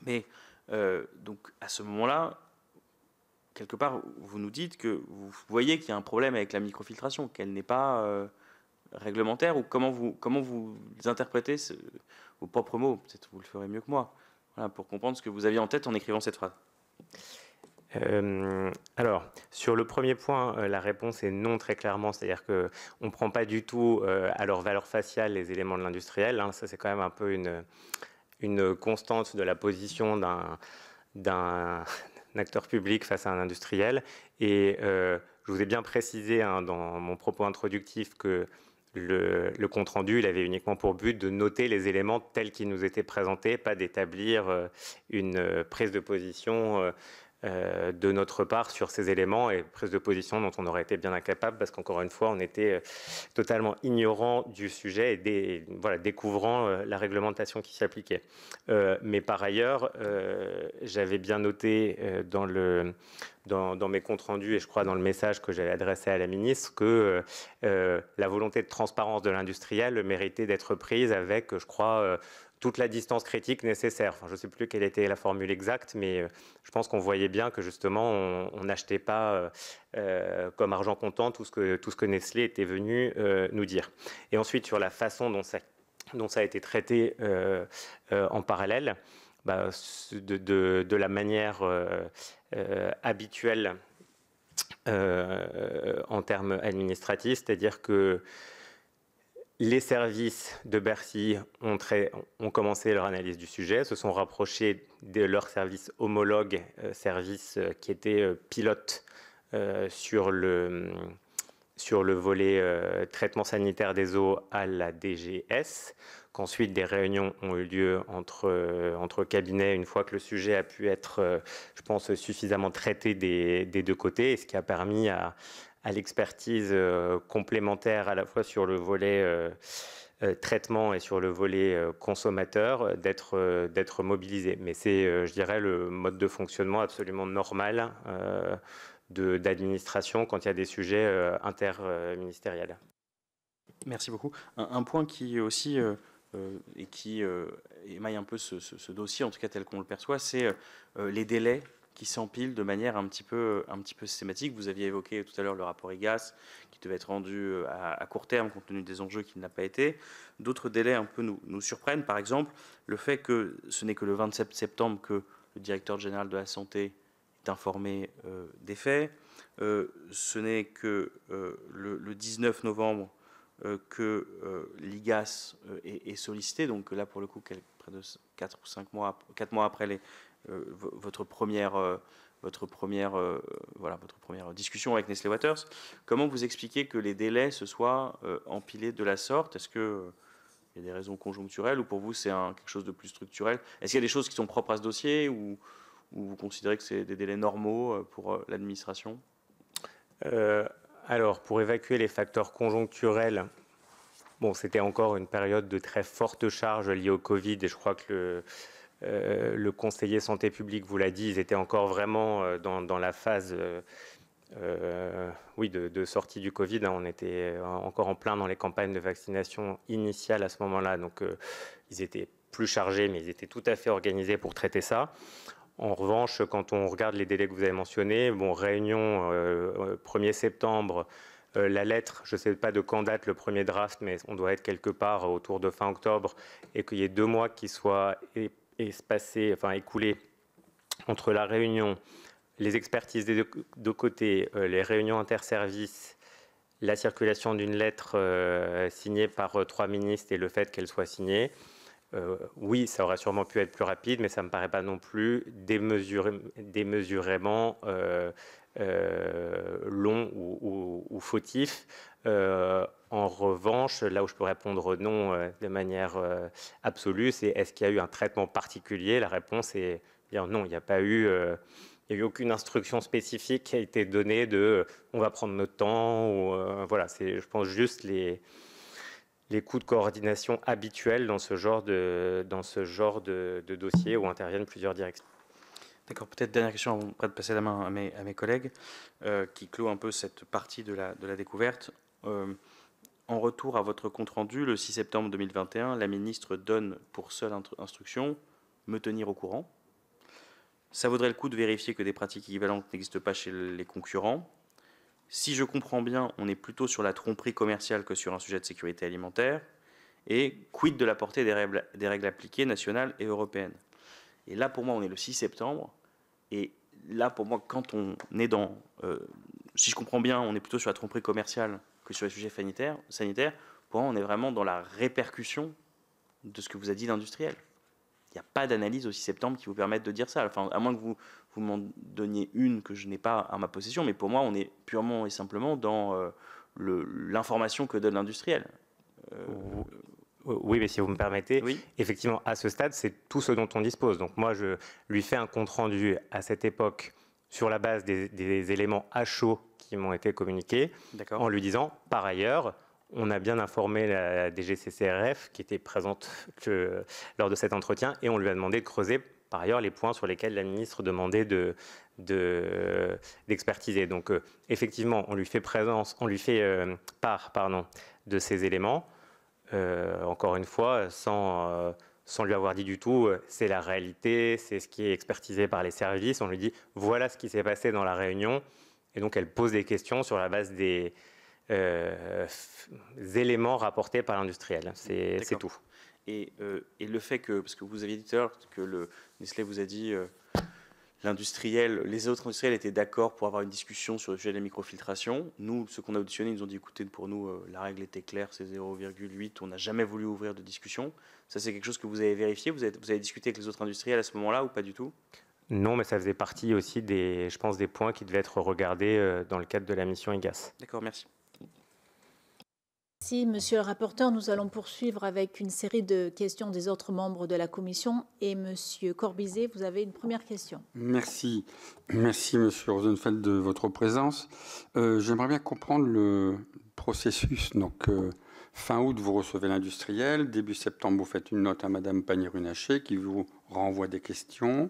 Mais donc à ce moment-là, quelque part, vous nous dites que vous voyez qu'il y a un problème avec la microfiltration, qu'elle n'est pas réglementaire, ou comment vous interprétez vos propres mots. Peut-être vous le ferez mieux que moi, voilà, pour comprendre ce que vous aviez en tête en écrivant cette phrase. Alors, sur le premier point, la réponse est non très clairement, c'est-à-dire qu'on ne prend pas du tout à leur valeur faciale les éléments de l'industriel. Hein. Ça, c'est quand même un peu une constante de la position d'un acteur public face à un industriel. Et je vous ai bien précisé dans mon propos introductif que le compte-rendu, il avait uniquement pour but de noter les éléments tels qu'ils nous étaient présentés, pas d'établir une prise de position de notre part sur ces éléments, et prise de position dont on aurait été bien incapable parce qu'encore une fois on était totalement ignorant du sujet et voilà, découvrant la réglementation qui s'y appliquait. Mais par ailleurs, j'avais bien noté dans mes comptes rendus et je crois dans le message que j'avais adressé à la ministre que la volonté de transparence de l'industriel méritait d'être prise avec, je crois, toute la distance critique nécessaire. Enfin, je ne sais plus quelle était la formule exacte, mais je pense qu'on voyait bien que justement, on n'achetait pas comme argent comptant tout ce que Nestlé était venu nous dire. Et ensuite, sur la façon dont ça a été traité en parallèle, de la manière habituelle en termes administratifs, c'est-à-dire que les services de Bercy ont commencé leur analyse du sujet, se sont rapprochés de leurs services homologues, services qui étaient pilotes sur le volet traitement sanitaire des eaux à la DGS, qu'ensuite des réunions ont eu lieu entre cabinets une fois que le sujet a pu être, je pense, suffisamment traité des deux côtés, ce qui a permis à l'expertise complémentaire à la fois sur le volet traitement et sur le volet consommateur d'être mobilisé. Mais c'est, je dirais, le mode de fonctionnement absolument normal d'administration quand il y a des sujets interministériels. Merci beaucoup. Un point qui aussi et qui émaille un peu ce dossier, en tout cas tel qu'on le perçoit, c'est les délais qui s'empilent de manière un petit peu systématique. Vous aviez évoqué tout à l'heure le rapport IGAS qui devait être rendu à court terme compte tenu des enjeux qui n'a pas été. D'autres délais un peu nous surprennent. Par exemple, le fait que ce n'est que le 27 septembre que le directeur général de la santé est informé des faits. Ce n'est que le 19 novembre que l'IGAS est sollicité. Donc là, pour le coup, près de 4 mois après votre première discussion avec Nestlé Waters. Comment vous expliquez que les délais se soient empilés de la sorte? Est-ce qu'il y a des raisons conjoncturelles ou pour vous c'est quelque chose de plus structurel? Est-ce qu'il y a des choses qui sont propres à ce dossier ou vous considérez que c'est des délais normaux pour l'administration? Alors, pour évacuer les facteurs conjoncturels, bon, c'était encore une période de très forte charge liée au Covid et je crois que le conseiller santé publique vous l'a dit, ils étaient encore vraiment dans la phase de sortie du Covid. On était encore en plein dans les campagnes de vaccination initiales à ce moment-là. Donc, ils étaient plus chargés, mais ils étaient tout à fait organisés pour traiter ça. En revanche, quand on regarde les délais que vous avez mentionnés, bon, réunion 1er septembre, la lettre, je ne sais pas de quand date le premier draft, mais on doit être quelque part autour de fin octobre, et qu'il y ait 2 mois qui soient écoulés entre la réunion, les expertises des deux côtés, les réunions interservices, la circulation d'une lettre signée par 3 ministres et le fait qu'elle soit signée. Oui, ça aurait sûrement pu être plus rapide, mais ça ne me paraît pas non plus démesurément long ou fautif. En revanche, là où je peux répondre non de manière absolue, c'est est-ce qu'il y a eu un traitement particulier? La réponse est bien non, il n'y a pas eu... il n'y a eu aucune instruction spécifique qui a été donnée de on va prendre notre temps. Ou, voilà, c'est, je pense, juste les coûts de coordination habituels dans ce genre de dossier où interviennent plusieurs directions. D'accord, peut-être dernière question avant de passer la main à mes collègues, qui clôt un peu cette partie de la découverte. En retour à votre compte-rendu, le 6 septembre 2021, la ministre donne pour seule instruction me tenir au courant. Ça vaudrait le coup de vérifier que des pratiques équivalentes n'existent pas chez les concurrents. Si je comprends bien, on est plutôt sur la tromperie commerciale que sur un sujet de sécurité alimentaire. Et quid de la portée des règles appliquées nationales et européennes? Et là, pour moi, on est le 6 septembre. Et là, pour moi, quand on est dans... si je comprends bien, on est plutôt sur la tromperie commerciale que sur les sujets sanitaires. Pour moi, on est vraiment dans la répercussion de ce que vous a dit l'industriel. Il n'y a pas d'analyse au 6 septembre qui vous permette de dire ça. Enfin, à moins que vous m'en donniez une que je n'ai pas à ma possession. Mais pour moi, on est purement et simplement dans l'information que donne l'industriel. Oui, mais si vous me permettez, oui. Effectivement, à ce stade, c'est tout ce dont on dispose. Donc moi, je lui fais un compte-rendu à cette époque sur la base des éléments à chaud qui m'ont été communiqués, en lui disant, par ailleurs, on a bien informé la DGCCRF qui était présente lors de cet entretien et on lui a demandé de creuser par ailleurs les points sur lesquels la ministre demandait d'expertiser. Donc effectivement, on lui fait part de ces éléments. Encore une fois, sans lui avoir dit du tout, c'est la réalité, c'est ce qui est expertisé par les services. On lui dit, voilà ce qui s'est passé dans la réunion. Et donc, elle pose des questions sur la base des éléments rapportés par l'industriel. C'est tout. Et le fait que, parce que vous aviez dit tout à l'heure que Nestlé vous a dit... les autres industriels étaient d'accord pour avoir une discussion sur le sujet de la microfiltration. Nous, ceux qu'on a auditionnés, ils nous ont dit, écoutez, pour nous, la règle était claire, c'est 0,8. On n'a jamais voulu ouvrir de discussion. Ça, c'est quelque chose que vous avez vérifié? Vous avez discuté avec les autres industriels à ce moment-là ou pas du tout? Non, mais ça faisait partie aussi des points qui devaient être regardés dans le cadre de la mission IGAS. D'accord, merci. Merci, monsieur le rapporteur. Nous allons poursuivre avec une série de questions des autres membres de la commission. Et monsieur Corbizet, vous avez une première question. Merci. Merci, monsieur Rosenfeld, de votre présence. J'aimerais bien comprendre le processus. Donc, fin août, vous recevez l'industriel. Début septembre, vous faites une note à madame Pannier-Runacher qui vous renvoie des questions.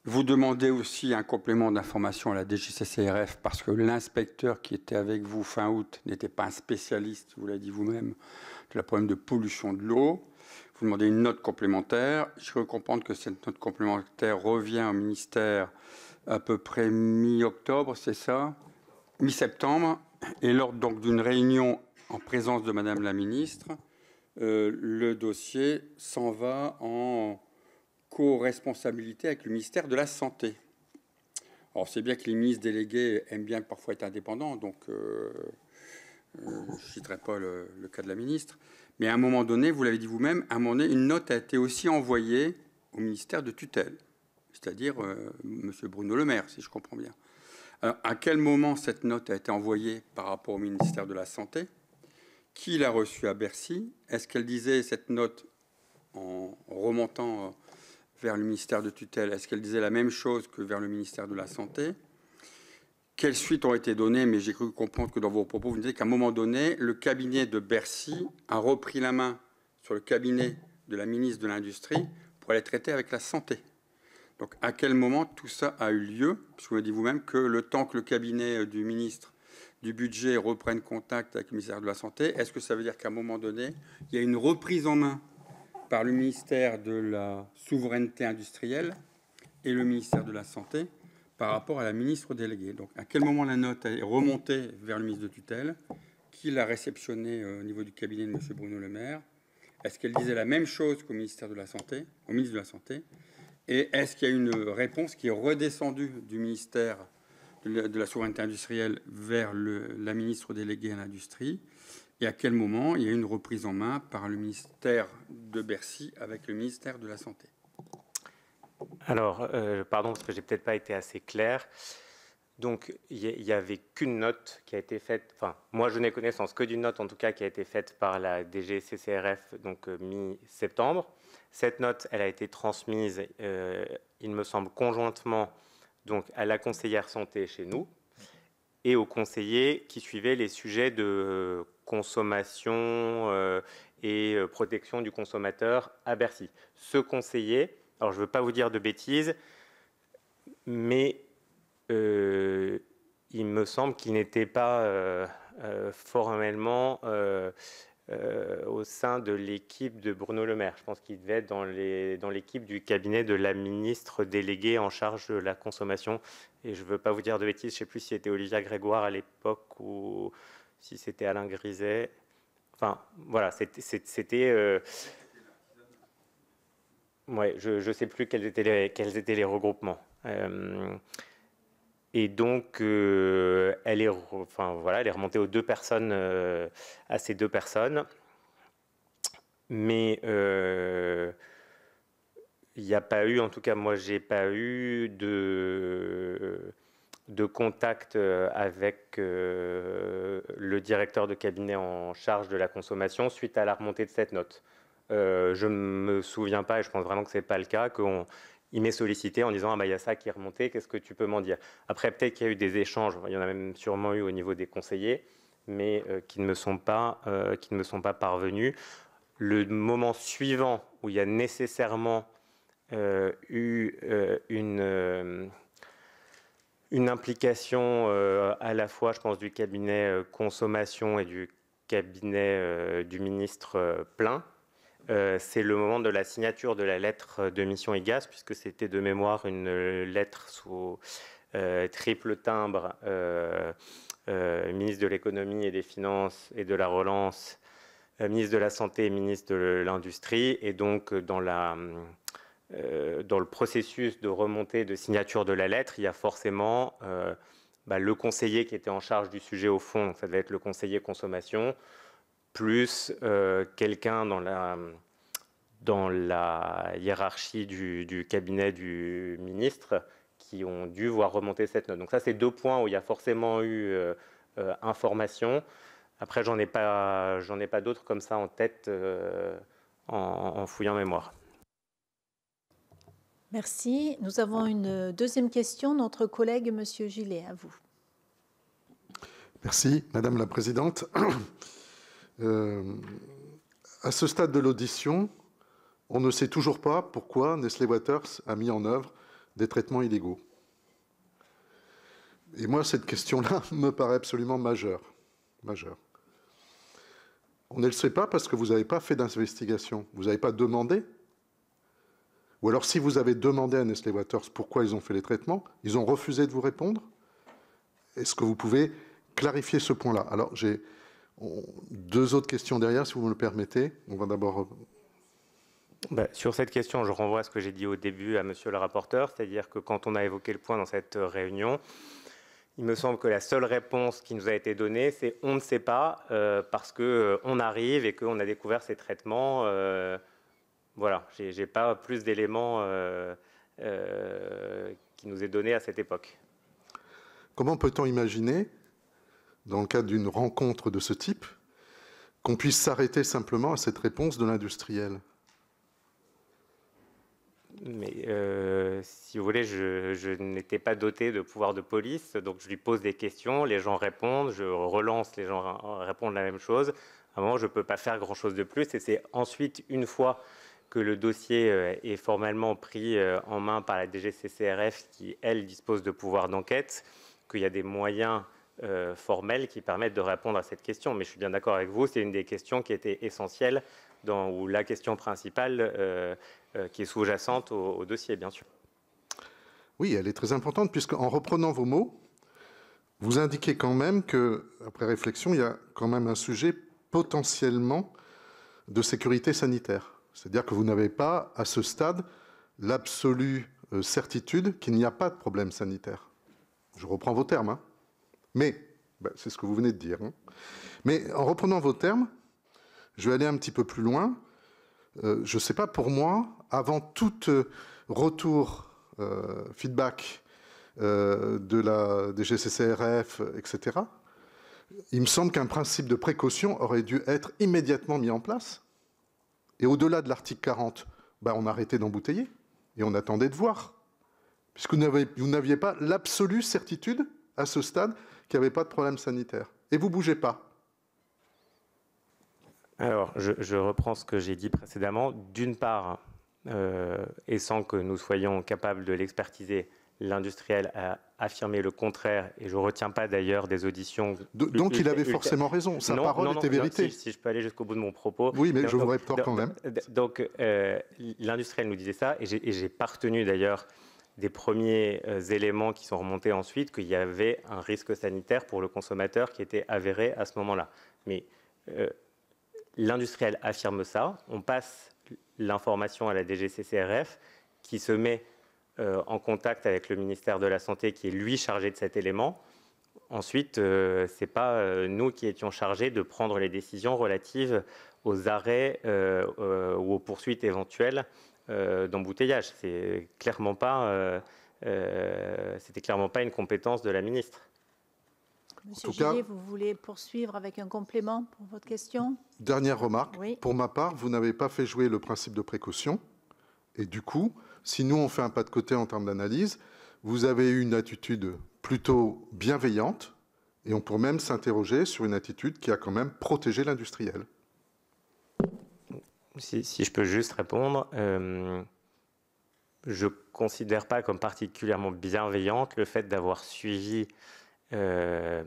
Vous demandez aussi un complément d'information à la DGCCRF parce que l'inspecteur qui était avec vous fin août n'était pas un spécialiste, vous l'avez dit vous-même, de la problème de pollution de l'eau. Vous demandez une note complémentaire. Je veux comprendre que cette note complémentaire revient au ministère à peu près mi-octobre, c'est ça? Mi-septembre. Et lors donc d'une réunion en présence de madame la ministre, le dossier s'en va en co-responsabilité avec le ministère de la Santé. Alors, c'est bien que les ministres délégués aiment bien parfois être indépendants, donc je ne citerai pas le cas de la ministre. Mais à un moment donné, vous l'avez dit vous-même, à un moment donné, une note a été aussi envoyée au ministère de tutelle, c'est-à-dire M. Bruno Le Maire, si je comprends bien. Alors, à quel moment cette note a été envoyée par rapport au ministère de la Santé? Qui l'a reçue à Bercy? Est-ce qu'elle disait cette note en remontant vers le ministère de tutelle, est-ce qu'elle disait la même chose que vers le ministère de la Santé? Quelles suites ont été données? Mais j'ai cru comprendre que dans vos propos, vous disiez qu'à un moment donné, le cabinet de Bercy a repris la main sur le cabinet de la ministre de l'Industrie pour aller traiter avec la Santé. Donc, à quel moment tout ça a eu lieu? Parce que vous avez dit vous-même que le temps que le cabinet du ministre du Budget reprenne contact avec le ministère de la Santé, est-ce que ça veut dire qu'à un moment donné, il y a une reprise en main par le ministère de la Souveraineté industrielle et le ministère de la Santé par rapport à la ministre déléguée? Donc, à quel moment la note est remontée vers le ministre de tutelle? Qui l'a réceptionnée au niveau du cabinet de M. Bruno Le Maire? Est-ce qu'elle disait la même chose qu'au ministère de la Santé, au ministre de la Santé? Et est-ce qu'il y a une réponse qui est redescendue du ministère de la Souveraineté industrielle vers la ministre déléguée à l'Industrie? Et à quel moment il y a une reprise en main par le ministère de Bercy avec le ministère de la Santé? Alors, pardon, parce que j'ai peut-être pas été assez clair. Donc, il n'y avait qu'une note qui a été faite, enfin, moi je n'ai connaissance que d'une note en tout cas qui a été faite par la DGCCRF, donc mi-septembre. Cette note, elle a été transmise, il me semble, conjointement donc, à la conseillère santé chez nous et aux conseillers qui suivaient les sujets de consommation et protection du consommateur à Bercy. Ce conseiller, alors je ne veux pas vous dire de bêtises, mais il me semble qu'il n'était pas formellement au sein de l'équipe de Bruno Le Maire. Je pense qu'il devait être dans l'équipe du cabinet de la ministre déléguée en charge de la consommation. Et je ne veux pas vous dire de bêtises, je ne sais plus si c'était Olivia Grégoire à l'époque ou si c'était Alain Griset. Enfin, voilà, c'était ouais, je ne sais plus quels étaient les regroupements. Et donc, elle est remontée aux deux personnes, à ces deux personnes. Mais il n'y a pas eu, en tout cas, moi, j'ai pas eu de contact avec le directeur de cabinet en charge de la consommation suite à la remontée de cette note. Je ne me souviens pas, et je pense vraiment que ce n'est pas le cas, qu'il m'ait sollicité en disant « Ah bah il y a ça qui est remonté, qu'est-ce que tu peux m'en dire ?» Après, peut-être qu'il y a eu des échanges, il y en a même sûrement eu au niveau des conseillers, mais qui ne me sont pas parvenus. Le moment suivant où il y a nécessairement eu une implication à la fois, je pense, du cabinet consommation et du cabinet du ministre Plein, c'est le moment de la signature de la lettre de mission IGAS, puisque c'était de mémoire une lettre sous triple timbre, ministre de l'économie et des finances et de la relance, ministre de la santé et ministre de l'industrie, et donc dans le processus de remontée de signature de la lettre, il y a forcément le conseiller qui était en charge du sujet au fond, donc ça devait être le conseiller consommation, plus quelqu'un dans la hiérarchie du cabinet du ministre qui ont dû voir remonter cette note. Donc ça, c'est deux points où il y a forcément eu information. Après, j'en ai pas d'autres comme ça en tête en fouillant mémoire. Merci. Nous avons une deuxième question. Notre collègue, Monsieur Gillet, à vous. Merci, Madame la Présidente. À ce stade de l'audition, on ne sait toujours pas pourquoi Nestlé Waters a mis en œuvre des traitements illégaux. Et moi, cette question-là me paraît absolument majeure. On ne le sait pas parce que vous n'avez pas fait d'investigation. Vous n'avez pas demandé. Ou alors, si vous avez demandé à Nestlé Waters pourquoi ils ont fait les traitements, ils ont refusé de vous répondre. Est-ce que vous pouvez clarifier ce point-là? Alors, j'ai deux autres questions derrière, si vous me le permettez. On va d'abord... Sur cette question, je renvoie à ce que j'ai dit au début à monsieur le rapporteur, c'est-à-dire que quand on a évoqué le point dans cette réunion, il me semble que la seule réponse qui nous a été donnée, c'est « on ne sait pas parce qu'on arrive et qu'on a découvert ces traitements ». Voilà, je n'ai pas plus d'éléments qui nous est donné à cette époque. Comment peut-on imaginer, dans le cadre d'une rencontre de ce type, qu'on puisse s'arrêter simplement à cette réponse de l'industriel? Mais si vous voulez, je n'étais pas doté de pouvoir de police, donc je lui pose des questions, les gens répondent, je relance, les gens répondent la même chose. À un moment, je ne peux pas faire grand-chose de plus, et c'est ensuite, une fois que le dossier est formellement pris en main par la DGCCRF, qui, elle, dispose de pouvoirs d'enquête, qu'il y a des moyens formels qui permettent de répondre à cette question. Mais je suis bien d'accord avec vous, c'est une des questions qui était essentielle, ou la question principale qui est sous-jacente au dossier, bien sûr. Oui, elle est très importante, puisqu'en reprenant vos mots, vous indiquez quand même qu'après réflexion, il y a quand même un sujet potentiellement de sécurité sanitaire. C'est-à-dire que vous n'avez pas, à ce stade, l'absolue certitude qu'il n'y a pas de problème sanitaire. Je reprends vos termes, hein. Mais, c'est ce que vous venez de dire. Hein. Mais en reprenant vos termes, je vais aller un petit peu plus loin. Je ne sais pas, pour moi, avant tout retour, feedback de la DGCCRF, etc. Il me semble qu'un principe de précaution aurait dû être immédiatement mis en place. Et au-delà de l'article 40, on arrêtait d'embouteiller et on attendait de voir. Puisque vous n'aviez pas l'absolue certitude, à ce stade, qu'il n'y avait pas de problème sanitaire. Et vous ne bougez pas. Alors, je reprends ce que j'ai dit précédemment. D'une part, et sans que nous soyons capables de l'expertiser, l'industriel a affirmé le contraire, et je ne retiens pas d'ailleurs des auditions... Donc il avait forcément raison, sa parole était vérité. Si je peux aller jusqu'au bout de mon propos... Oui, mais je vous rétorque quand même. Donc l'industriel nous disait ça, et j'ai pas retenu d'ailleurs des premiers éléments qui sont remontés ensuite, qu'il y avait un risque sanitaire pour le consommateur qui était avéré à ce moment-là. Mais l'industriel affirme ça, on passe l'information à la DGCCRF qui se met en contact avec le ministère de la Santé qui est lui chargé de cet élément. Ensuite, ce n'est pas nous qui étions chargés de prendre les décisions relatives aux arrêts ou aux poursuites éventuelles d'embouteillage. C'était clairement pas une compétence de la ministre. Monsieur Gillet, vous voulez poursuivre avec un complément pour votre question? Dernière remarque. Oui. Pour ma part, vous n'avez pas fait jouer le principe de précaution. Et du coup, si nous, on fait un pas de côté en termes d'analyse, vous avez eu une attitude plutôt bienveillante. Et on peut même s'interroger sur une attitude qui a quand même protégé l'industriel. Si je peux juste répondre, je ne considère pas comme particulièrement bienveillante le fait d'avoir suivi ce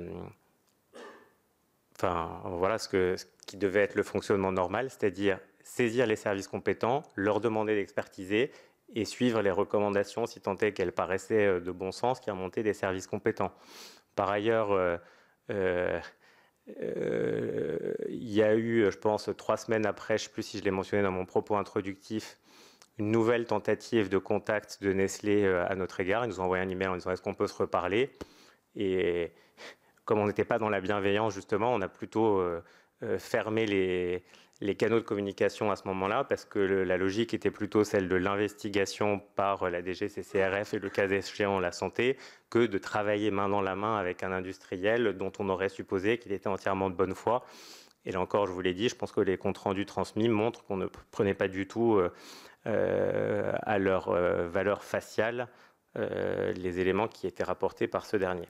qui devait être le fonctionnement normal, c'est-à-dire saisir les services compétents, leur demander d'expertiser et suivre les recommandations, si tant est qu'elles paraissaient de bon sens, qui remontaient des services compétents. Par ailleurs, il y a eu, je pense, 3 semaines après, je ne sais plus si je l'ai mentionné dans mon propos introductif, une nouvelle tentative de contact de Nestlé à notre égard. Ils nous ont envoyé un email en disant « est-ce qu'on peut se reparler ?» Et comme on n'était pas dans la bienveillance, justement, on a plutôt fermé les canaux de communication à ce moment-là, parce que la logique était plutôt celle de l'investigation par la DGCCRF et le cas échéant la santé, que de travailler main dans la main avec un industriel dont on aurait supposé qu'il était entièrement de bonne foi. Et là encore, je vous l'ai dit, je pense que les comptes rendus transmis montrent qu'on ne prenait pas du tout à leur valeur faciale les éléments qui étaient rapportés par ce dernier.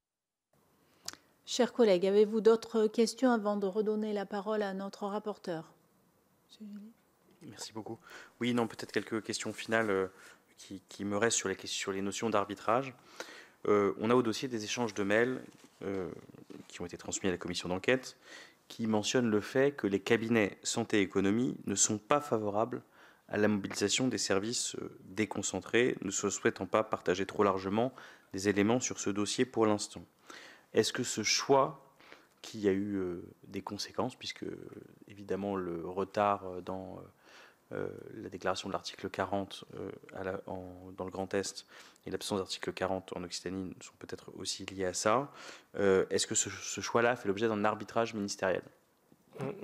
Chers collègues, avez-vous d'autres questions avant de redonner la parole à notre rapporteur? Merci beaucoup. Oui, non, peut-être quelques questions finales qui me restent sur les notions d'arbitrage. On a au dossier des échanges de mails qui ont été transmis à la commission d'enquête qui mentionnent le fait que les cabinets santé et économie ne sont pas favorables à la mobilisation des services déconcentrés, ne se souhaitant pas partager trop largement des éléments sur ce dossier pour l'instant. Est-ce que ce choix, qui a eu des conséquences, puisque évidemment le retard dans la déclaration de l'article 40 dans le Grand Est et l'absence d'article 40 en Occitanie sont peut-être aussi liés à ça, est-ce que ce choix-là fait l'objet d'un arbitrage ministériel ?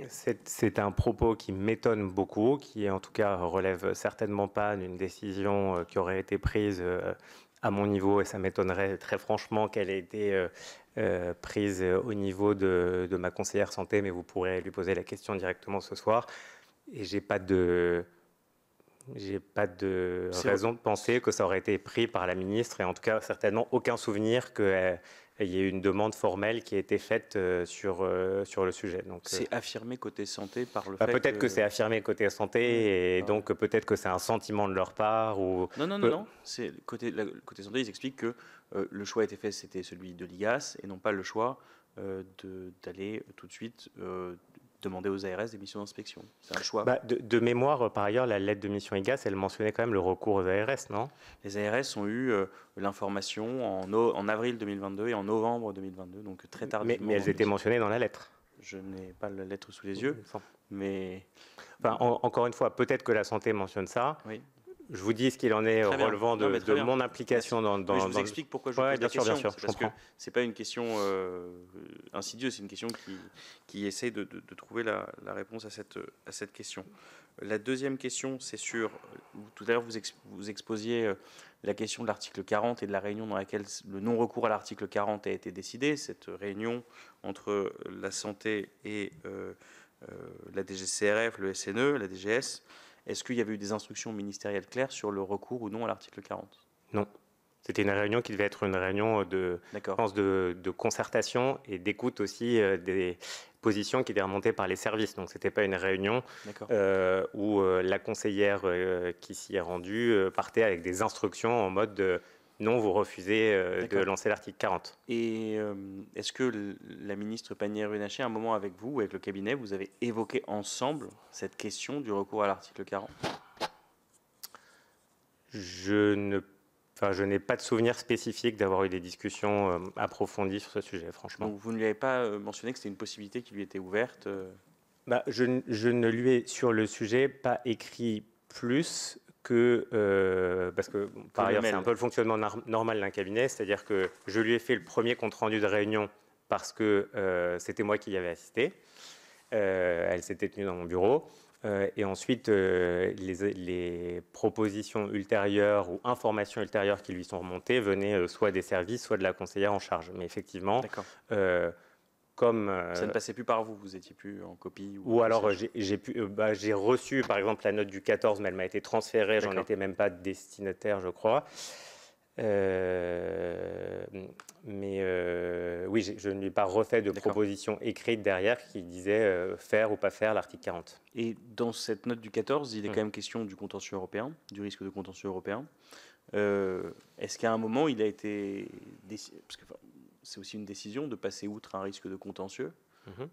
C'est un propos qui m'étonne beaucoup, qui en tout cas relève certainement pas d'une décision qui aurait été prise à mon niveau, et ça m'étonnerait très franchement qu'elle ait été prise au niveau de ma conseillère santé, mais vous pourrez lui poser la question directement ce soir. Et j'ai pas de raison de penser que ça aurait été pris par la ministre, et en tout cas certainement aucun souvenir qu'il y ait eu une demande formelle qui a été faite sur le sujet. C'est affirmé côté santé par le fait peut-être que c'est affirmé côté santé, et donc peut-être que c'est un sentiment de leur part. Ou non. C'est côté santé, ils expliquent que le choix a été fait, c'était celui de l'IGAS, et non pas le choix d'aller tout de suite demander aux ARS des missions d'inspection. C'est un choix. De mémoire, par ailleurs, la lettre de mission IGAS, elle mentionnait quand même le recours aux ARS, non? Les ARS ont eu l'information en avril 2022 et en novembre 2022, donc très tardivement. Mais elles étaient mentionnées dans la lettre. Je n'ai pas la lettre sous les yeux, mais... Encore une fois, peut-être que la santé mentionne ça. Oui. Je vous dis ce qu'il en est relevant de mon implication dans... Je vous explique pourquoi je vous pose la question. Bien sûr, parce que ce n'est pas une question insidieuse, c'est une question qui essaie de trouver la réponse à cette question. La deuxième question, c'est sur... Tout à l'heure, vous exposiez la question de l'article 40 et de la réunion dans laquelle le non-recours à l'article 40 a été décidé, cette réunion entre la santé et la DGCRF, le SNE, la DGS. Est-ce qu'il y avait eu des instructions ministérielles claires sur le recours ou non à l'article 40 ? Non. C'était une réunion qui devait être une réunion de concertation et d'écoute aussi des positions qui étaient remontées par les services. Donc, ce n'était pas une réunion où la conseillère qui s'y est rendue partait avec des instructions en mode de non, vous refusez de lancer l'article 40. Et est-ce que la ministre Pannier-Runacher, à un moment avec vous, avec le cabinet, vous avez évoqué ensemble cette question du recours à l'article 40 ? Je n'ai pas de souvenir spécifique d'avoir eu des discussions approfondies sur ce sujet, franchement. Donc vous ne lui avez pas mentionné que c'était une possibilité qui lui était ouverte je ne lui ai, sur le sujet, pas écrit plus que... parce que, par ailleurs, c'est un peu le fonctionnement normal d'un cabinet, c'est-à-dire que je lui ai fait le premier compte-rendu de réunion parce que c'était moi qui y avais assisté. Elle s'était tenue dans mon bureau. Et ensuite, les propositions ultérieures ou informations ultérieures qui lui sont remontées venaient soit des services, soit de la conseillère en charge. Mais effectivement, comme... ça ne passait plus par vous, vous n'étiez plus en copie ou alors, j'ai reçu, par exemple, la note du 14, mais elle m'a été transférée, j'en étais même pas destinataire, je crois. Oui, je ne lui ai pas refait de proposition écrite derrière qui disait faire ou pas faire l'article 40. Et dans cette note du 14, il est quand même question du contentieux européen, du risque de contentieux européen. Est-ce qu'à un moment, il a été... Parce que c'est aussi une décision de passer outre un risque de contentieux.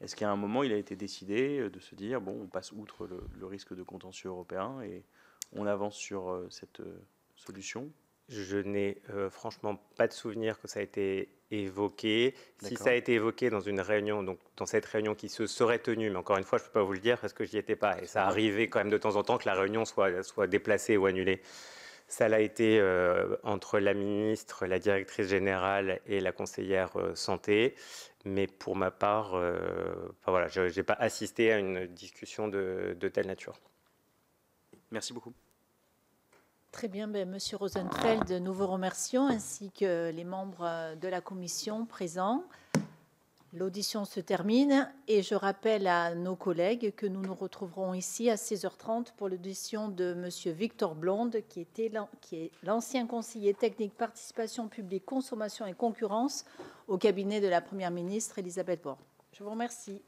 Est-ce qu'à un moment, il a été décidé de se dire, bon, on passe outre le risque de contentieux européen et on avance sur cette solution ? Je n'ai franchement pas de souvenir que ça a été évoqué. Si ça a été évoqué dans une réunion, donc dans cette réunion qui se serait tenue, mais encore une fois, je ne peux pas vous le dire parce que je n'y étais pas. Et ça arrivait quand même de temps en temps que la réunion soit déplacée ou annulée. Ça l'a été entre la ministre, la directrice générale et la conseillère santé. Mais pour ma part, je n'ai pas assisté à une discussion de telle nature. Merci beaucoup. Très bien, Monsieur Rosenfeld, nous vous remercions, ainsi que les membres de la commission présents. L'audition se termine et je rappelle à nos collègues que nous nous retrouverons ici à 16h30 pour l'audition de Monsieur Victor Blonde, qui est l'ancien conseiller technique participation publique, consommation et concurrence au cabinet de la Première ministre Elisabeth Borne. Je vous remercie.